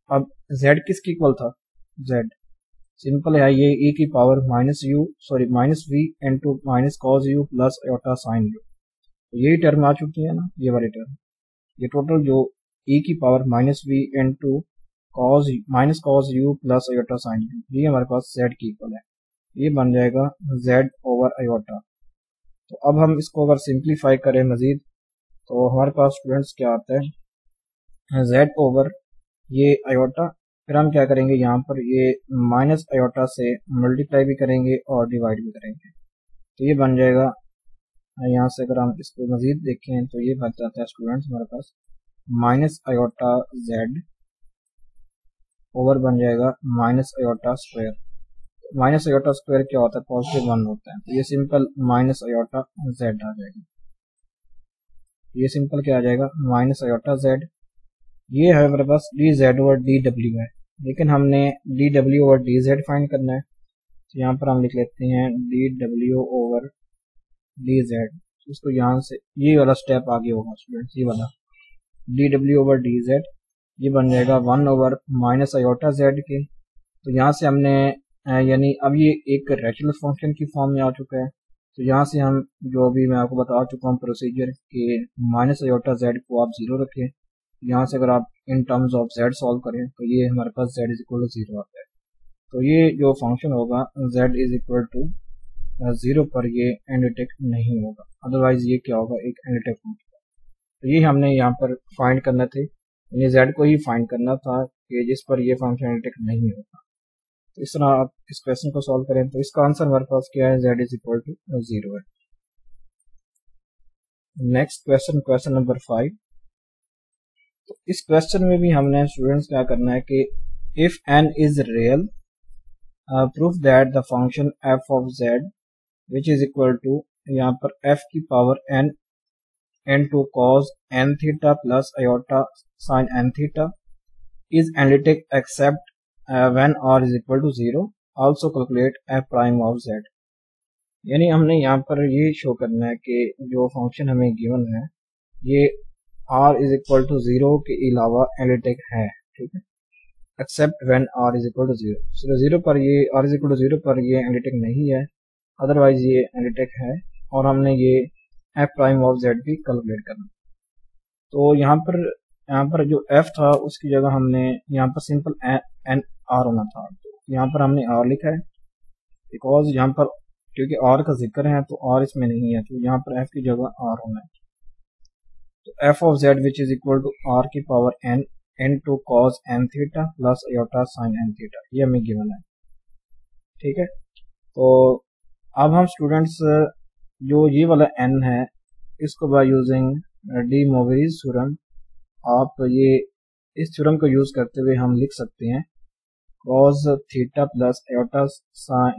S1: अब z किसके इक्वल था, z सिंपल है, ये e की power minus v into minus cos u plus iota sine u, यही टर्म आ चुकी है ना, ये वाली टर्म, ये टोटल जो e की power minus v into minus cos u plus iota sine u, ये हमारे पास z की इक्वल है, ये बन जाएगा z ओवर आयोटा। तो अब हम इसको अगर सिंप्लीफाई करें मजीद तो हमारे पास स्टूडेंट्स क्या आता है, z ओवर ये आयोटा, फिर हम क्या करेंगे यहाँ पर ये माइनस आयोटा से मल्टीप्लाई भी करेंगे और डिवाइड भी करेंगे। तो ये बन जाएगा, यहाँ से अगर हम इसको मजीद देखें तो ये बन जाता है स्टूडेंट्स हमारे पास माइनस आयोटा z ओवर बन जाएगा minus iota square. Minus iota square क्या होता है, पॉजिटिव 1 होता है, तो ये सिंपल माइनस आयोटा z आ जाएगा, ये सिंपल क्या आ जाएगा माइनस आयोटा z। ये है हमारे पास डी जेड ओवर डी डब्ल्यू है, लेकिन हमने डी डब्ल्यू ओवर डी जेड फाइंड करना है। तो यहाँ पर हम लिख लेते हैं डी डब्ल्यू ओवर डी जेड, इसको यहाँ से ये वाला स्टेप आगे होगा स्टूडेंट्स, ये वाला डी डब्ल्यू ओवर डी जेड, ये बन जाएगा 1 ओवर माइनस आयोटा जेड के। तो यहाँ से हमने यानी अब ये एक रैशनल फंक्शन की फॉर्म में आ चुका है। तो यहाँ से हम जो अभी मैं आपको बता चुका हूँ प्रोसीजर के माइनस आयोटा जेड को आप 0 रखें, यहाँ से अगर आप in terms of z solve करें तो ये हमारे पास z इज इक्वल टू 0 आता है। तो ये जो फंक्शन होगा z इज इक्वल टू 0 पर ये एनालिटिक नहीं होगा, अदरवाइज ये क्या होगा, एक एनालिटिक फंक्शन। तो ये हमने यहाँ पर फाइंड करना थे, यानी z को ही फाइंड करना था कि जिस पर ये फंक्शन एनालिटिक नहीं होगा। तो इस तरह आप इस क्वेश्चन को सॉल्व करें तो इसका आंसर हमारे पास क्या है, z इज इक्वल टू 0 है। Next question, question number 5। तो इस क्वेश्चन में भी हमने स्टूडेंट्स क्या करना है कि if n is real proof that the function f of z which is equal to यहाँ पर f की power n into cos n theta plus iota sine n theta is analytic except when r is equal to 0, also calculate f prime of z। यानी हमने यहाँ पर ये show करना है कि जो फंक्शन हमें गिवन है ये r इज इक्वल टू 0 के अलावा एनालिटिक है, ठीक है, except when r is equal to 0। सिर्फ 0 पर ये r इज इक्वल टू 0 पर ये एनालिटिक नहीं है, अदरवाइज ये एनालिटिक है, और हमने ये f प्राइम ऑफ z भी कैलकुलेट करना। तो यहाँ पर जो f था उसकी जगह हमने यहाँ पर सिंपल n r होना था, तो यहाँ पर हमने r लिखा है बिकॉज यहाँ पर क्योंकि r का जिक्र है तो r इसमें नहीं है, तो यहाँ पर f की जगह r होना है। तो f of z which is equal to r की power n into cos n theta plus iota sine n theta, ये हमें गिवन है, ठीक है। तो अब हम स्टूडेंट्स जो ये वाला n है इसको बाय यूजिंग डी मोवरीज थ्योरम, आप ये इस थ्योरम को यूज करते हुए हम लिख सकते हैं cos थीटा प्लस आयोटा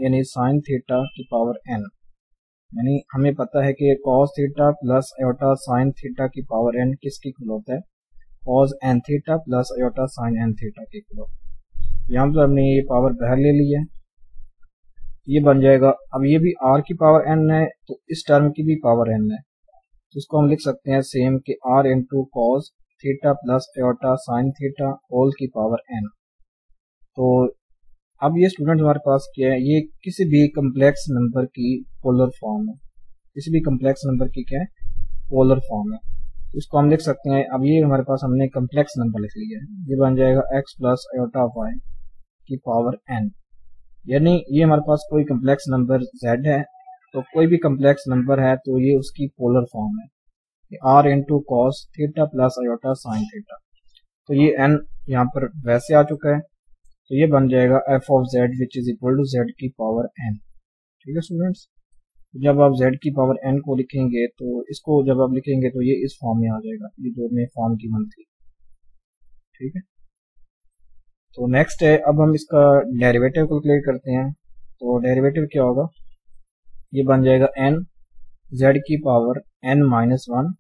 S1: यानी साइन थीटा की पावर n, यानी हमें पता है कि cos theta plus iota sine theta की पावर n किसकी इक्वल होता है, cos n theta plus iota sine n theta की इक्वल। यहाँ पर हमने ये पावर बाहर ले ली है, ये बन जाएगा, अब ये भी r की पावर n है तो इस टर्म की भी पावर n है, तो इसको हम लिख सकते हैं सेम कि r into cos theta plus iota sine theta whole की पावर n। तो अब ये स्टूडेंट हमारे पास क्या है, ये किसी भी कम्प्लेक्स नंबर की पोलर फॉर्म है, किसी भी कम्प्लेक्स नंबर की क्या है, पोलर फॉर्म है। इसको हम लिख सकते हैं, अब ये हमारे पास हमने कम्प्लेक्स नंबर लिख लिया है, ये बन जाएगा x प्लस आयोटा वाई की पावर n, यानी ये हमारे पास कोई कम्प्लेक्स नंबर z है, तो कोई भी कम्प्लेक्स नंबर है तो ये उसकी पोलर फॉर्म है, r into cos theta plus iota sine theta. तो ये n यहाँ पर वैसे आ चुका है, तो ये बन जाएगा f of z which is equal to z की पावर n, ठीक है स्टूडेंट्स। जब आप z की पावर n को लिखेंगे तो इसको जब आप लिखेंगे तो ये इस फॉर्म में आ जाएगा, ये जो में फॉर्म की गिवन थी। ठीक है, तो नेक्स्ट है, अब हम इसका डेरिवेटिव कैलकुलेट करते हैं। तो डेरिवेटिव क्या होगा, ये बन जाएगा n z की पावर n माइनस 1।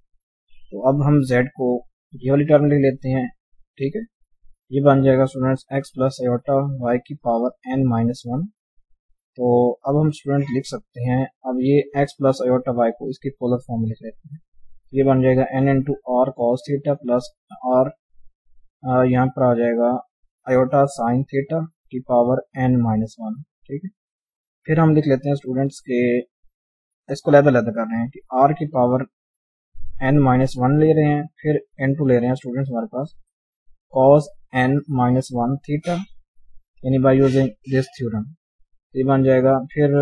S1: तो अब हम z को ये वाली टर्म ले लेते हैं। ठीक है, ये बन जाएगा students x plus iota y की पावर n माइनस 1। तो अब हम स्टूडेंट लिख सकते हैं, अब ये x प्लस आयोटा y को इसकी पोलर फॉर्म में लिख लेते हैं। ये बन जाएगा n into r cos theta plus r यहाँ पर आ जाएगा आयोटा साइन थीटा की पावर n माइनस 1। ठीक है, फिर हम लिख लेते हैं स्टूडेंट्स के इसको अलग कर रहे हैं कि r की पावर n माइनस 1 ले रहे हैं, फिर n2 ले रहे हैं स्टूडेंट्स हमारे पास cos n माइनस 1 थीटा, यानी बाय यूजिंग दिस थ्योरम। ये बन जाएगा, फिर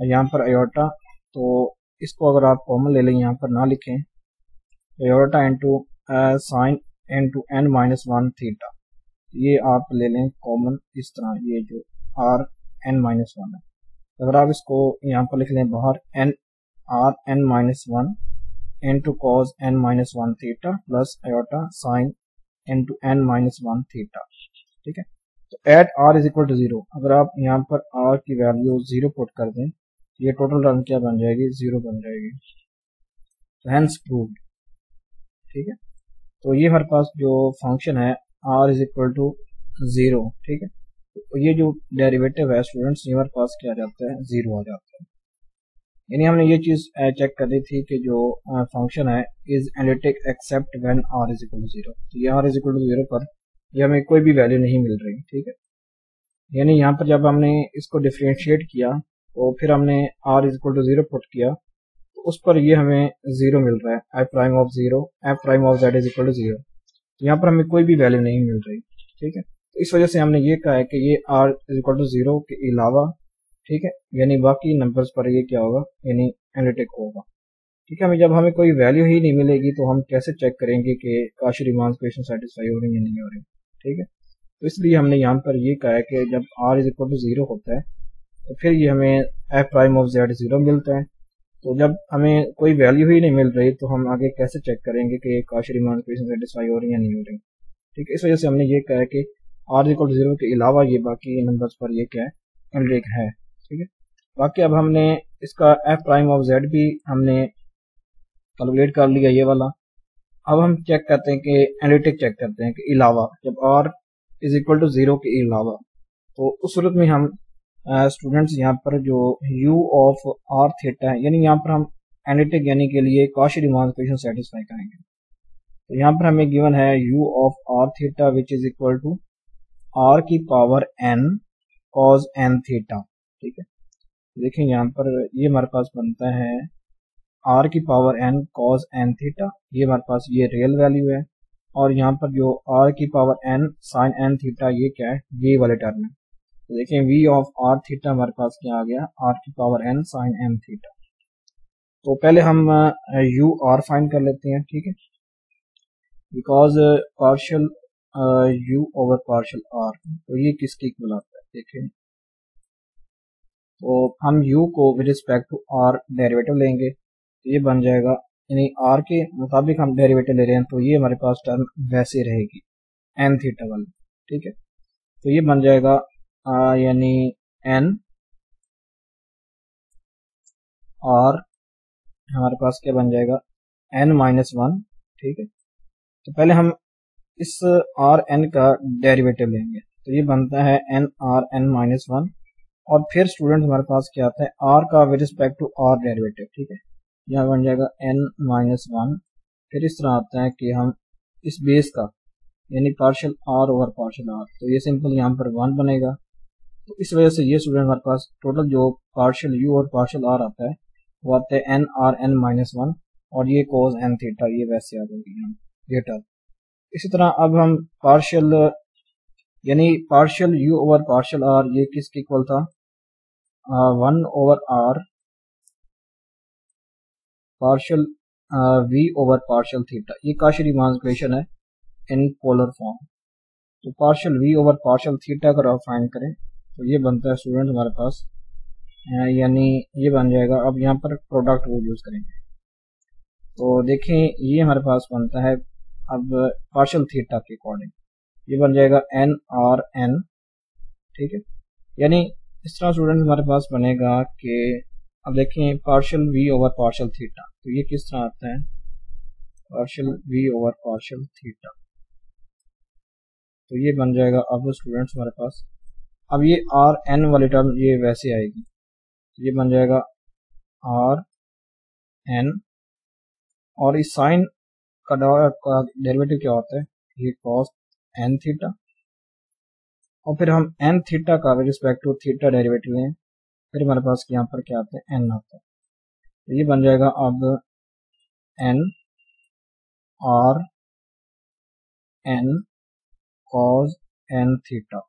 S1: यहाँ पर आयोटा, तो इसको अगर आप कॉमन ले लें यहाँ पर ना लिखें, iota into sine into n minus 1 theta, ये आप ले लें कॉमन इस तरह, ये जो r n माइनस 1 है। अगर आप इसको यहाँ पर लिख लें बाहर n r n minus 1 into cos n minus 1 theta plus iota sine into n minus 1 theta. ठीक है, तो at r is equal to 0, अगर आप यहाँ पर r की वैल्यू 0 पुट कर दें, ये टोटल टर्म क्या बन जाएगी, 0 बन जाएगी। तो हेंस प्रूव्ड। ठीक है, तो ये हमारे पास जो फंक्शन है r इज इक्वल टू 0। ठीक है, तो ये जो डेरिवेटिव है स्टूडेंट्स, ये हमारे पास क्या आ जाता है, 0 आ जाता है। यानी हमने ये चीज चेक कर दी थी कि जो फंक्शन है is analytic except when r is equal to 0। तो ये r इज इक्वल टू 0 पर ये हमें कोई भी वैल्यू नहीं मिल रही। ठीक है, यानी यहाँ पर जब हमने इसको डिफरेंशिएट किया तो फिर हमने r is equal to 0 put किया, तो उस पर ये हमें 0 मिल रहा है, f prime of 0 f prime of z is equal to 0। यहाँ पर हमें कोई भी वैल्यू नहीं मिल रही। ठीक है, तो इस वजह से हमने ये कहा है कि ये r इज इक्वल टू 0 के अलावा, ठीक है, यानी बाकी नंबर्स पर ये क्या होगा, यानी एनालिटिक होगा। ठीक है, जब हमें कोई वैल्यू ही नहीं मिलेगी तो हम कैसे चेक करेंगे कि Cauchy-Riemann इक्वेशन सेटिस्फाई हो रही है नहीं हो रही। ठीक है, तो इसलिए हमने यहाँ पर ये कहा है कि जब r इज इक्वल टू 0 होता है तो फिर ये हमें f प्राइम ऑफ z 0 मिलता है। तो जब हमें कोई वैल्यू ही नहीं मिल रही तो हम आगे कैसे चेक करेंगे कि Cauchy-Riemann इक्वेशन सेटिस्फाई हो रही है नहीं हो रही। ठीक है, इस वजह से हमने ये कहा है कि r इज इक्वल टू 0 के अलावा ये बाकी नंबर्स पर ये क्या है, एनालिटिक है। ठीक है, बाकी अब हमने इसका f प्राइम ऑफ z भी हमने कैलकुलेट कर लिया ये वाला। अब हम चेक करते हैं कि एनालिटिक चेक करते हैं कि अलावा, जब r इज इक्वल टू 0 के अलावा, तो उस सूरत में हम स्टूडेंट्स यहाँ पर जो u ऑफ r थीटा है, यानी यहाँ पर हम एनालिटिक यानी के लिए Cauchy-Riemann इक्वेशन सेटिस्फाई करेंगे। तो यहाँ पर हमें गिवन है u of r theta which is equal to r की power n cos n theta. ठीक है, देखें यहाँ पर ये हमारे पास बनता है r की power n cos n theta, ये हमारे पास ये रियल वैल्यू है, और यहाँ पर जो r की power n sin n theta ये क्या है, ये वाले टर्म है। तो देखें v ऑफ r थीटा हमारे पास क्या आ गया, r की power n sin n theta. तो पहले हम u r फाइंड कर लेते हैं। ठीक है, because partial u over partial r, तो ये किसके इक्वल आता है, देखें, तो हम u को with respect to r derivative लेंगे, तो ये बन जाएगा, यानी r के मुताबिक हम डेरिवेटिव ले रहे हैं तो ये हमारे पास टर्म वैसे रहेगी n थीटा वाली। ठीक है, तो ये बन जाएगा यानी n r हमारे पास क्या बन जाएगा, n माइनस 1। ठीक है, तो पहले हम इस r n का डेरिवेटिव लेंगे, तो ये बनता है n r n माइनस 1, और फिर स्टूडेंट हमारे पास क्या आता है, r का with respect to r derivative. ठीक है, यहाँ बन जाएगा n माइनस 1, फिर इस तरह आता है कि हम इस बेस का यानी partial r over partial r, तो ये सिंपल यहाँ पर 1 बनेगा। तो इस वजह से ये स्टूडेंट हमारे पास टोटल जो पार्शियल u और पार्शियल r आता है वो आता है n r n माइनस 1, और ये cos n थीटा ये वैसे आ जाएगी यहाँ ये टर्म। इसी तरह अब हम पार्शियल यानी partial u over partial r ये किसके इक्वल था, 1 over r partial v over partial theta, ये Cauchy-Riemann इक्वेशन है इन पोलर फॉर्म। तो partial v over partial theta अगर आप फाइंड करें तो ये बनता है स्टूडेंट हमारे पास यानी ये बन जाएगा। अब यहाँ पर प्रोडक्ट वो यूज करेंगे तो देखें ये हमारे पास बनता है अब पार्शियल थीटा के अकॉर्डिंग, ये बन जाएगा एन आर एन, ठीक है। यानी इस तरह स्टूडेंट हमारे पास बनेगा कि अब देखें partial v over partial theta, तो ये किस तरह आता है, partial v over partial theta, तो ये बन जाएगा अब स्टूडेंट्स हमारे पास। अब ये आर एन वाली टर्म ये वैसे आएगी, ये बन जाएगा आर एन, और इस साइन का डेरिवेटिव क्या होता है, ये कॉस एन थीटा, और फिर हम एन थीटा का with respect to theta derivative लें, फिर हमारे पास यहाँ पर क्या आता है, एन आता है, तो ये बन जाएगा अब n r n cos n theta.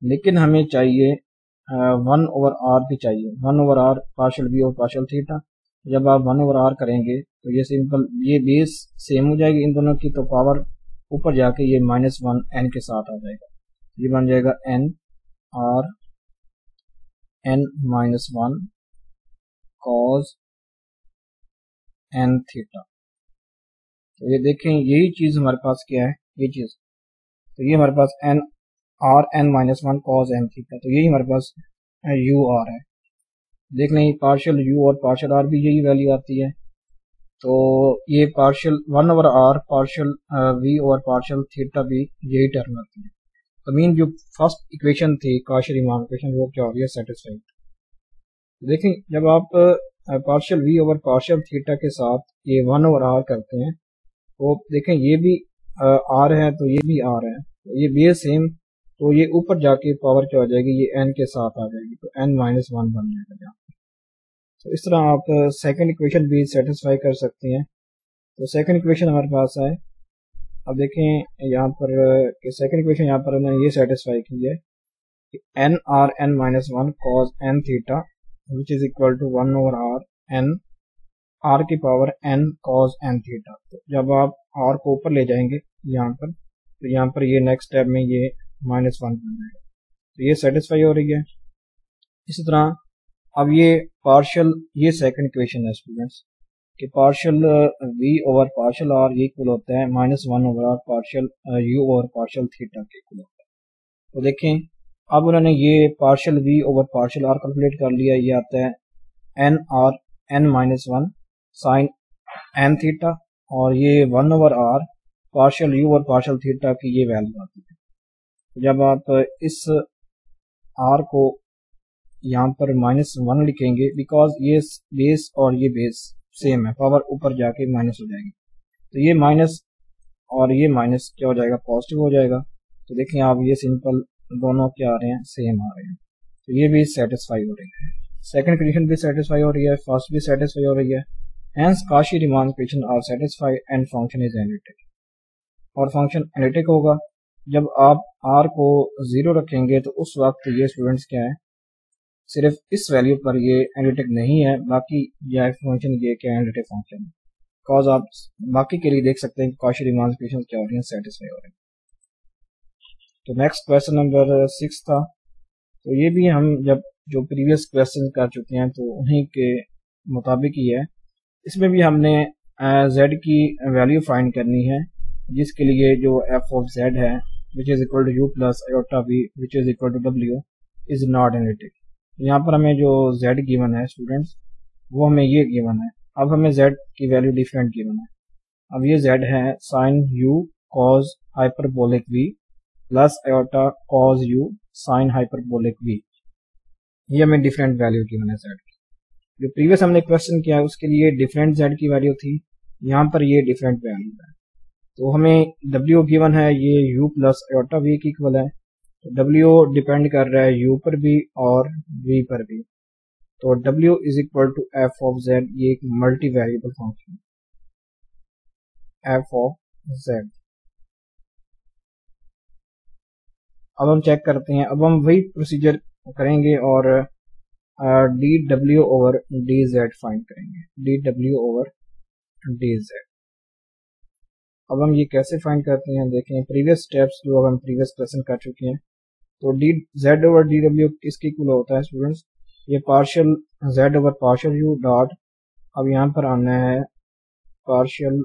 S1: लेकिन हमें चाहिए 1 ओवर आर भी चाहिए, 1 ओवर आर पार्शियल बी और पार्शियल थीटा। जब आप 1 ओवर आर करेंगे तो ये सिंपल, ये बेस सेम हो जाएगी इन दोनों की, तो पावर ऊपर जाके ये -1 एन के साथ आ जाएगा, ये बन जाएगा n r n -1 cos n theta. तो ये देखें यही चीज हमारे पास क्या है, ये चीज, तो ये हमारे पास n r n -1 cos n theta, तो यही हमारे पास यू आर है। देख लें पार्शियल यू और पार्शियल आर भी यही वैल्यू आती है, तो ये partial 1 over r partial v और पार्शियल थीटा भी यही टर्म आती है। तो मीन जो फर्स्ट इक्वेशन थी काशी-रीमान इक्वेशन वो क्या हो गया, सेटिस्फाइड। देखें जब आप partial v over partial theta के साथ ये 1 ओवर आर करते हैं तो देखें ये भी आर है तो ये भी आर है, तो ये बेस सेम, तो ये ऊपर जाके पावर क्या हो जाएगी, ये एन के साथ आ जाएगी, तो n -1 बन जाएगा यहाँ पर। तो इस तरह आप सेकंड इक्वेशन भी सेटिस्फाई कर सकते हैं। तो सेकंड इक्वेशन हमारे पास है, अब देखें यहाँ पर कि सेकंड इक्वेशन यहाँ पर हमने ये सेटिस्फाई की है कि n r n -1 cos n theta which is equal to 1 over r n r की power n cos n theta. तो जब आप आर को ऊपर ले जाएंगे यहाँ पर, तो यहाँ पर ये नेक्स्ट स्टेप में ये -1 बन जाएगा, तो ये सेटिस्फाई हो रही है। इसी तरह अब ये पार्शियल, ये सेकंड इक्वेशन है स्टूडेंट्स कि partial v over partial r ये इक्वल होता है -1 over r partial u over partial theta के इक्वल होता है। तो देखें अब उन्होंने ये partial v over partial r calculate कर लिया, ये आता है n r n -1 sine n theta, और ये 1 ओवर आर पार्शियल u और पार्शियल थीटा की ये वैल्यू आती है। जब आप इस r को यहाँ पर -1 लिखेंगे, बिकॉज ये बेस और ये बेस सेम है, पावर ऊपर जाके माइनस हो जाएगी, तो ये माइनस और ये माइनस क्या हो जाएगा, पॉजिटिव हो जाएगा। तो देखें आप ये सिंपल दोनों क्या आ रहे हैं, सेम आ रहे हैं, तो ये भी सेटिस्फाई हो रही है। सेकंड कंडीशन भी सेटिस्फाई हो रही है, फर्स्ट भी सेटिस्फाई हो रही है। Hence Cauchy Riemann equation are satisfied and function is analytic, और फंक्शन एनालिटिक होगा जब आप r को 0 रखेंगे, तो उस वक्त ये स्टूडेंट्स क्या है, सिर्फ इस वैल्यू पर ये एनालिटिक नहीं है, बाकी यह फंक्शन ये क्या एनालिटिक फंक्शन है, बिकॉज आप बाकी के लिए देख सकते हैं कि काशी-रीमान इक्वेशन क्या हो रही है, सेटिस्फाई हो रही है। तो नेक्स्ट क्वेश्चन नंबर 6 था, तो ये भी हम जब जो प्रीवियस क्वेश्चन कर चुके हैं तो उन्हीं के मुताबिक ही है। इसमें भी हमने z की वैल्यू फाइंड करनी है, जिसके लिए जो f ऑफ z है which is equal to u plus iota v which is equal to w is not analytic. यहाँ पर हमें जो z गिवन है स्टूडेंट्स, वो हमें ये गिवन है। अब हमें z की वैल्यू डिफरेंट गिवन है। अब ये z है sine u cos hyperbolic v plus iota cos u sine hyperbolic v, ये हमें डिफरेंट वैल्यू गिवन है z की। जो प्रीवियस हमने क्वेश्चन किया है उसके लिए डिफरेंट z की वैल्यू थी, यहाँ पर ये डिफरेंट वैल्यू है। तो हमें w गिवन है ये u प्लस आयोटा v की इक्वल है, तो w डिपेंड कर रहा है u पर भी और v पर भी, तो w is equal to f of z, ये एक multi variable function f of z। अब हम चेक करते हैं, अब हम वही प्रोसीजर करेंगे और dw ओवर dz फाइंड करेंगे, dw ओवर dz। अब हम ये कैसे फाइंड करते हैं, देखें प्रीवियस स्टेप्स जो हम प्रीवियस क्वेश्चन कर चुके हैं, तो d z over d W किसके इक्वल होता है स्टूडेंट्स, ये partial z over partial U dot, अब यहाँ पर आना है partial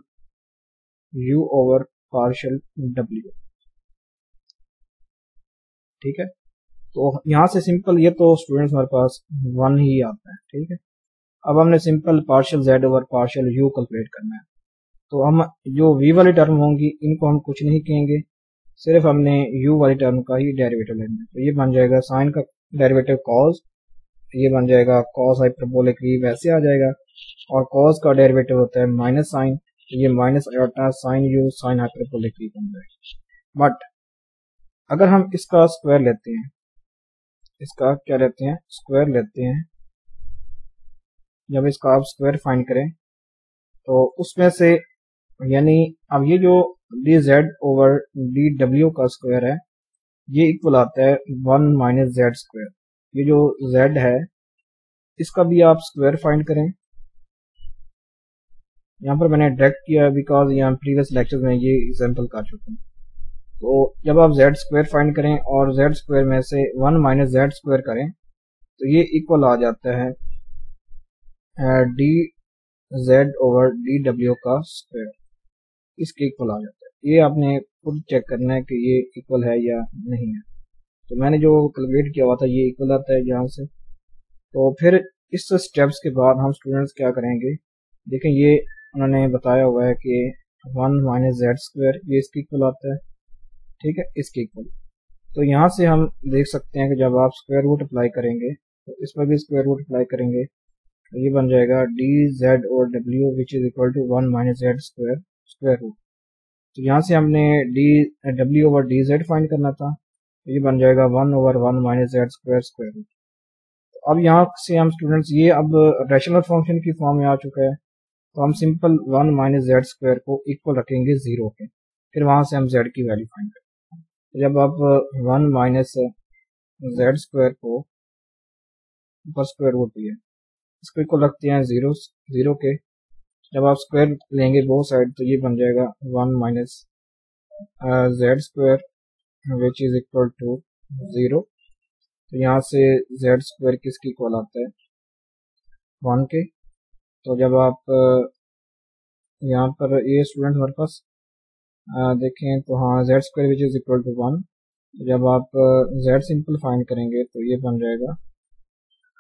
S1: u over partial W, ठीक है। तो यहाँ से सिंपल ये तो स्टूडेंट्स हमारे पास 1 ही आता है, ठीक है। अब हमने simple partial z over partial you calculate करना है, तो हम जो वी वाली टर्म होंगी इनको हम कुछ नहीं कहेंगे, सिर्फ हमने यू वाली टर्म का ही डेरिवेटिव लेना है। तो ये बन जाएगा साइन का डेरिवेटिव कॉस, ये बन जाएगा कॉस हाइपरबोलिक वी वैसे आ जाएगा, और कॉस का डेरिवेटिव होता है माइनस साइन, तो ये minus iota sine u sine hyperbolic v बन जाएगा। बट अगर हम इसका स्क्वायर लेते हैं, इसका क्या लेते हैं स्क्वायर लेते हैं, जब इसका आप स्क्वायर फाइंड करें तो उसमें से यानी अब ये जो D z over d W का स्क्वायर है ये इक्वल आता है 1 माइनस जेड स्क्वायर। ये जो जेड है इसका भी आप स्क्वायर फाइंड करें, यहाँ पर मैंने डायरेक्ट किया बिकॉज यहाँ प्रीवियस लेक्चर में ये एग्जांपल कर चुके हैं। तो जब आप जेड स्क्वायर फाइंड करें और जेड स्क्वायर में से 1 माइनस जेड स्क्वायर करें तो ये इक्वल आ जाता है D z over d W का स्क्वायर, इसके इक्वल आ जाता है। ये आपने खुद चेक करना है कि ये इक्वल है या नहीं है। तो मैंने जो कैलकुलेट किया हुआ था ये इक्वल आता है यहाँ से। तो फिर इस स्टेप्स के बाद हम स्टूडेंट्स क्या करेंगे, देखें ये उन्होंने बताया हुआ है कि 1 माइनस जेड स्क्वायर ये इसके इक्वल आता है, ठीक है, इसके इक्वल। तो यहाँ से हम देख सकते हैं कि जब आप स्क्वायर रूट अप्लाई करेंगे तो इस पर भी स्क्वायर रूट अप्लाई करेंगे, तो ये बन जाएगा डी जेड और डब्ल्यू which is equal to 1 minus z square square root. तो यहाँ से हमने डी डब्ल्यू ओवर डी जेड फाइंड करना था, तो ये बन जाएगा 1 over 1 minus z square square root. तो अब यहाँ से हम स्टूडेंट्स ये अब रैशनल फंक्शन की फॉर्म में आ चुका है, तो हम सिंपल 1 माइनस जेड स्क्वायर को इक्वल रखेंगे 0 के, फिर वहां से हम जेड की वैल्यू फाइंड करेंगे। तो जब आप 1 माइनस जेड स्क्वायर को ऊपर स्क्वायर रूट भी है इसको इक्वल रखते हैं 0 के, जब आप स्क्वायर लेंगे बोथ साइड तो ये बन जाएगा 1 minus z square which is equal to 0। तो यहाँ से जेड स्क्वायर किसकी इक्वल आता है 1 के। तो जब आप यहाँ पर ये स्टूडेंट हमारे पास देखें तो हाँ z square which is equal to 1, जब आप जेड सिंपल फाइंड करेंगे तो ये बन जाएगा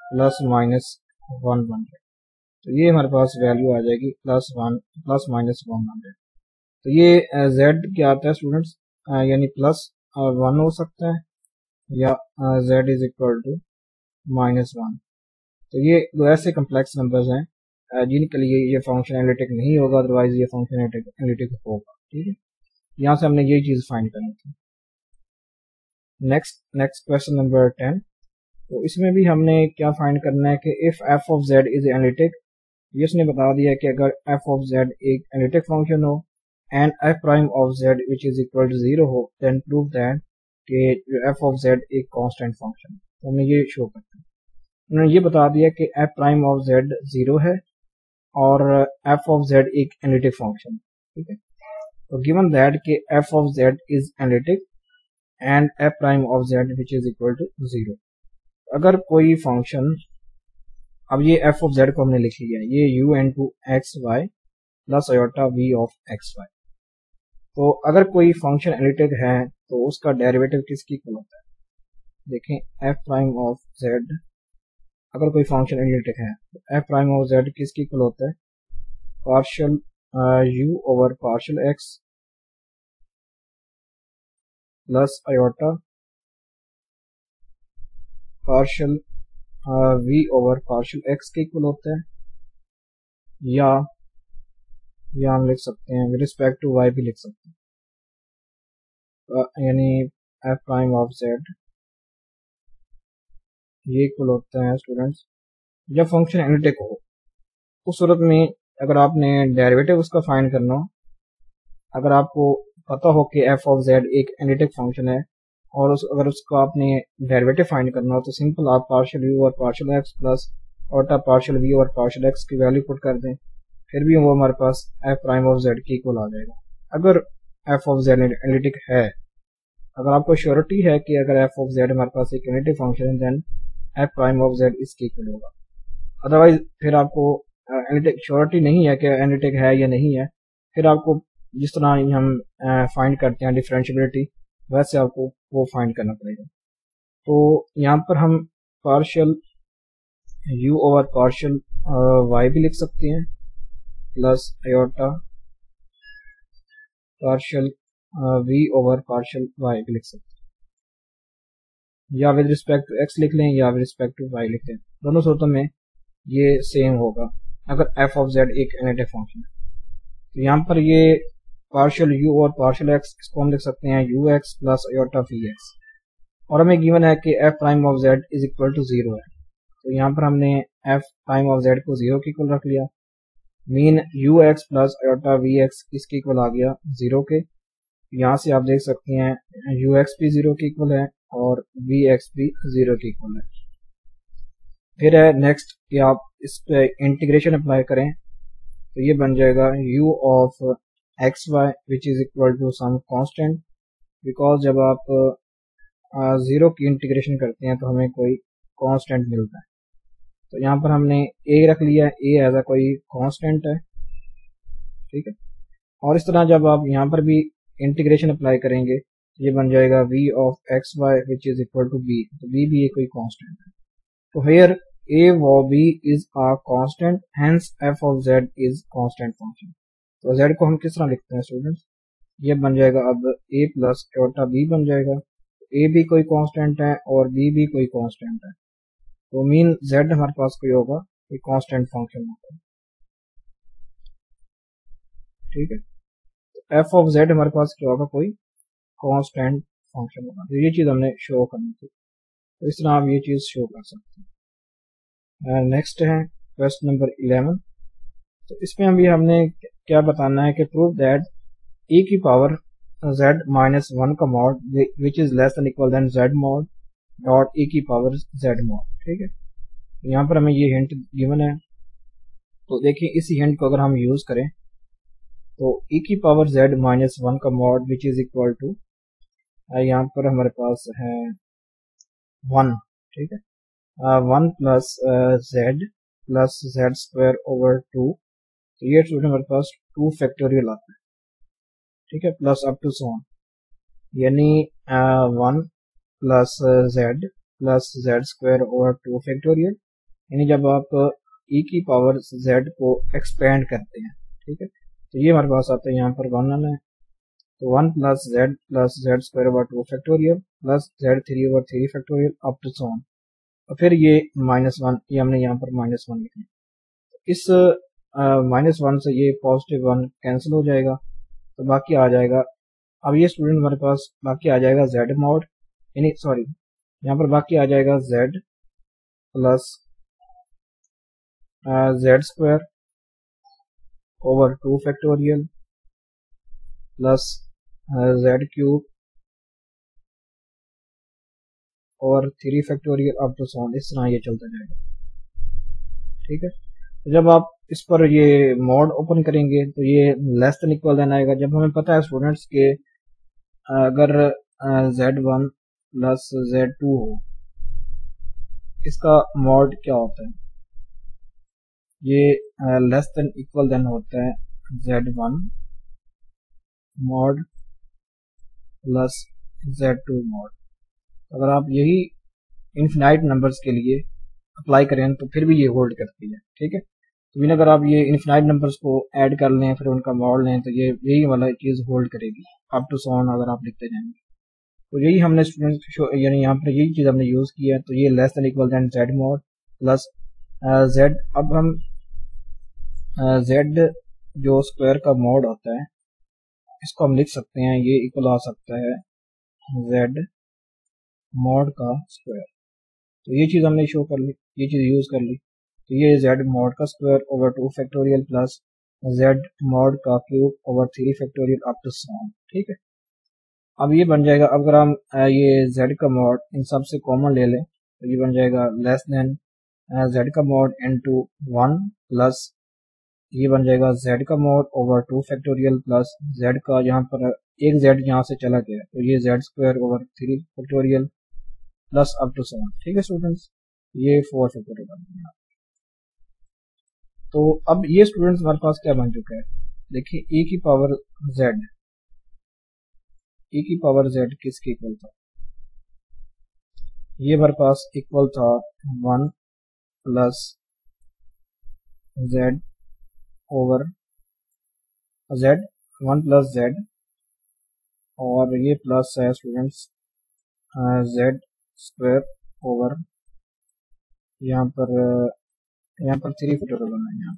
S1: प्लस माइनस 1 बन जाएगा। तो ये हमारे पास वैल्यू आ जाएगी प्लस माइनस 1 बन जाएगा। तो ये जेड क्या आता है स्टूडेंट्स, यानी प्लस 1 हो सकता है या z is equal to minus 1। तो ये दो ऐसे कम्प्लेक्स नंबर्स हैं जिनके लिए ये फंक्शन एनालिटिक नहीं होगा, अदरवाइज ये फंक्शन एनालिटिक होगा, ठीक है। यहाँ से हमने ये चीज फाइंड करनी थी। Next question number 10। तो इसमें भी हमने क्या फाइंड करना है कि if f of z is analytic, ये उसने बता दिया कि अगर एफ ऑफ जेड एक एनालिटिक फंक्शन हो and f prime of z which is equal to 0 हो, देन प्रूव दैट कि एफ ऑफ जेड एक कांस्टेंट फंक्शन है। तो हमें ये शो करते हैं, उन्होंने ये बता दिया कि एफ प्राइम ऑफ जेड 0 है और एफ ऑफ जेड एक एनालिटिक फंक्शन, ठीक है। तो गिवन दैट कि f of z is analytic and f prime of z which is equal to 0। अगर कोई फंक्शन, अब ये एफ ऑफ जेड को हमने लिख लिया, ये u n to x y plus iota v of x y. तो अगर कोई फंक्शन एनालिटिक है तो उसका डेरिवेटिव किसकी इक्वल होता है, देखें एफ प्राइम ऑफ जेड, अगर कोई फंक्शन एनालिटिक है तो एफ प्राइम ऑफ जेड किसकी इक्वल होता है, partial u over partial x plus iota partial v over partial x के इक्वल होता है, या हम लिख सकते हैं विद रिस्पेक्ट टू वाई भी लिख सकते हैं, यानी एफ प्राइम ऑफ जेड ये इक्वल होता है स्टूडेंट्स जब फंक्शन एनालिटिक हो। उस सूरत में अगर आपने डेरिवेटिव उसका फाइंड करना हो, अगर आपको पता हो कि एफ ऑफ जेड एक एनालिटिक फंक्शन है और अगर उसका आपने डेरिवेटिव फाइंड करना हो तो सिंपल आप पार्शियल यू और partial x plus iota partial v और पार्शियल एक्स की वैल्यू पुट कर दें, फिर भी वो हमारे पास एफ प्राइम ऑफ जेड की इक्वल आ जाएगा। अगर एफ ऑफ जेड एनालिटिक है, अगर आपको श्योरिटी है कि अगर एफ ऑफ जेड हमारे पास एक एनालिटिक फंक्शन है then f prime of z इसके इक्वल होगा। अदरवाइज फिर आपको एनालिटिक श्योरिटी नहीं है कि एनालिटिक है या नहीं है, फिर आपको जिस तरह हम फाइंड करते हैं डिफरेंशियबिलिटी वैसे आपको वो फाइंड करना पड़ेगा। तो यहाँ पर हम partial u over partial y भी लिख सकते हैं plus iota partial v over partial y भी लिख सकते हैं, या विद रिस्पेक्ट टू x लिख लें या विद रिस्पेक्ट टू y लिख लें। दोनों सूरतों में ये सेम होगा अगर f ऑफ z एक एनालिटिक फंक्शन है। तो यहाँ पर ये पार्शियल u और पार्शियल x इसको हम लिख सकते हैं ux प्लस आयोटा vx, और हमें गिवन है कि f prime of z is equal to 0 है। तो यहाँ पर हमने f प्राइम ऑफ z को 0 के इक्वल रख लिया, mean ux plus iota vx इसके इक्वल आ गया 0 के। यहाँ से आप देख सकते हैं ux भी 0 के इक्वल है और vx भी 0 के इक्वल है। फिर है नेक्स्ट कि आप इस पे इंटीग्रेशन अप्लाई करें तो ये बन जाएगा u of xy which is equal to some constant, because जब आप 0 की इंटीग्रेशन करते हैं तो हमें कोई कांस्टेंट मिलता है। तो यहाँ पर हमने a रख लिया, a एज अ कोई कांस्टेंट है, ठीक है। और इस तरह जब आप यहाँ पर भी इंटीग्रेशन अप्लाई करेंगे तो ये बन जाएगा v of xy which is equal to b, तो b भी कोई कांस्टेंट है। तो हियर a व b is a constant, hence f of z is constant function. तो z को हम किस तरह लिखते हैं स्टूडेंट्स, ये बन जाएगा अब a प्लस आयोटा b बन जाएगा। a भी कोई कांस्टेंट है और b भी कोई कांस्टेंट है, तो मीन z हमारे पास कोई होगा, कोई कांस्टेंट फंक्शन होगा, ठीक है। तो f ऑफ z हमारे पास क्या होगा, कोई कांस्टेंट फंक्शन होगा। तो ये चीज हमने शो करनी थी, तो इस तरह आप ये चीज शो कर सकते हैं। नेक्स्ट है क्वेश्चन नंबर 11। तो इसमें अभी हमने क्या बताना है कि प्रूव दैट e की पावर z माइनस 1 का mod which is less than equal than z mod dot e की पावर z मॉड, ठीक है। तो यहाँ पर हमें ये हिंट गिवन है, तो देखिए इस हिंट को अगर हम यूज करें तो e की पावर z माइनस 1 का mod which is equal to यहाँ पर हमारे पास है 1, ठीक है, 1 plus z plus z square over 2। तो ये स्टूडेंट हमारे पास 2 फैक्टोरियल आता है, ठीक है, plus up to so on, यानी 1 plus z square over 2 factorial, यानी जब आप e की पावर z को एक्सपेंड करते हैं, ठीक है, तो ये हमारे पास आता है यहाँ पर 1 आना है। तो 1 plus z square over 2 factorial plus z3 over 3 factorial up to so on, और फिर ये -1, ये हमने यहाँ पर -1 लिखा। इस -1 से ये पॉजिटिव 1 कैंसिल हो जाएगा, तो बाकी आ जाएगा, अब ये स्टूडेंट हमारे पास बाकी आ जाएगा z मॉड, यानी सॉरी यहाँ पर बाकी आ जाएगा z plus z square over 2 factorial plus z cube और 3 factorial up to so on, इस तरह ये चलता जाएगा, ठीक है। तो जब आप इस पर ये मॉड ओपन करेंगे तो ये लेस देन इक्वल देन आएगा। जब हमें पता है स्टूडेंट्स के अगर z1 प्लस z2 हो, इसका मॉड क्या होता है, ये लेस देन इक्वल देन होता है z1 mod plus z2 mod. अगर आप यही इन्फिनाइट नंबर्स के लिए अप्लाई करें तो फिर भी ये होल्ड करती है, ठीक है। तो फिर अगर आप ये इन्फिनाइट नंबर्स को ऐड कर लें फिर उनका मॉड लें तो ये यही वाला चीज़ होल्ड करेगी अप टू सो ऑन, अगर आप लिखते जाएंगे। तो यही हमने स्टूडेंट यानी यहाँ पर यही चीज़ हमने यूज़ की है। तो ये less than equal than z mod plus z, अब हम z जो स्क्वायर का मॉड होता है इसको हम लिख सकते हैं, ये इक्वल आ सकता है z मॉड का स्क्वायर। तो ये चीज़ हमने शो कर ली, ये चीज़ यूज़ कर ली। तो ये z मॉड का square over 2 factorial plus z mod का cube over 3 factorial up to so on, ठीक है। अब ये बन जाएगा, अगर हम ये z का मॉड इन सब से कॉमन ले लें तो ये बन जाएगा लेस देन z का मॉड इनटू 1 प्लस ये बन जाएगा z का mod over 2 factorial plus z का यहाँ पर एक z यहाँ से चला गया तो ये z square over 3 factorial plus up to 7। ठीक है स्टूडेंट्स, ये 4 फैक्टोरियल बन गया। तो अब ये स्टूडेंट्स हमारे पास क्या बन चुका है, देखिए e की पावर z किसके इक्वल था, ये हमारे पास इक्वल था 1 plus z over z, 1 plus z, और ये प्लस है स्टूडेंट्स z स्क्वायर ओवर यहाँ पर 3 फैक्टोरियल बना है यहाँ।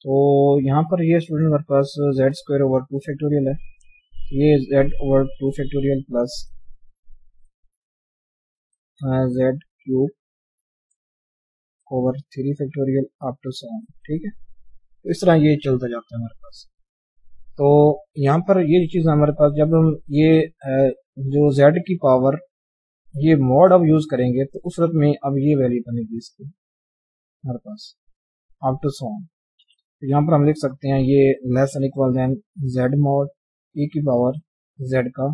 S1: तो यहाँ पर ये स्टूडेंट हमारे पास z स्क्वायर ओवर 2 फैक्टोरियल है, ये z over 2 factorial plus z cube over 3 factorial up to 7। ठीक है, तो इस तरह ये चलता जाता है हमारे पास। तो यहाँ पर ये चीज़ हमारे पास जब हम ये जो z की पावर ये मॉड अब यूज करेंगे तो उस वक्त में अब ये वैल्यू बनेगी इसकी हमारे पास अप टू 7। तो यहाँ पर हम लिख सकते हैं ये less and equal than z mod e की पावर z का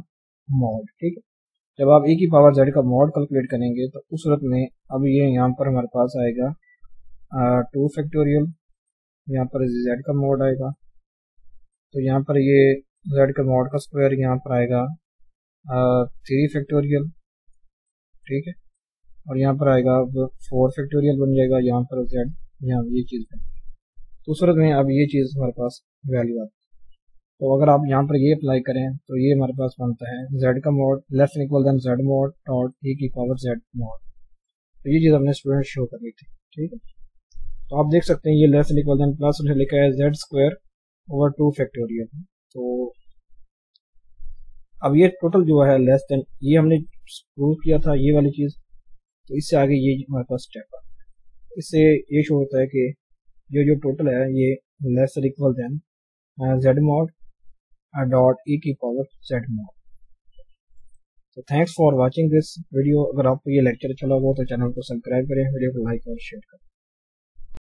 S1: मॉड। ठीक है, जब आप e की पावर z का मॉड कैलकुलेट करेंगे तो उस वक्त में अब ये यहाँ पर हमारे पास आएगा 2 फैक्टोरियल, यहाँ पर z का मॉड आएगा, तो यहाँ पर ये z का मॉड का स्क्वायर यहाँ पर आएगा 3 फैक्टोरियल। ठीक है, और यहाँ पर आएगा 4 फैक्टोरियल बन जाएगा, यहाँ पर z, यहाँ ये चीज़ है। तो उस वक्त में अब ये चीज़ हमारे पास वैल्यू आती है। तो अगर आप यहाँ पर ये अप्लाई करें तो ये हमारे पास बनता है z का mod less and equal than z mod dot e की पावर z मॉड। तो ये चीज़ हमने स्टूडेंट शो करी थी। ठीक है, तो आप देख सकते हैं ये less and equal than plus उन्हें लिखा है z स्क्वायर ओवर 2 फैक्टोरियल। तो अब ये टोटल जो है लेस देन, ये हमने प्रूव किया था ये वाली चीज़, तो इससे आगे ये हमारे पास स्टेप है, इससे ये शो होता है कि ये जो टोटल है ये less than equal than z mod dot e की पावर z मॉड। तो thanks for watching this video. अगर आपको ये लेक्चर अच्छा लगा हो तो चैनल को सब्सक्राइब करें, वीडियो को लाइक और शेयर करें।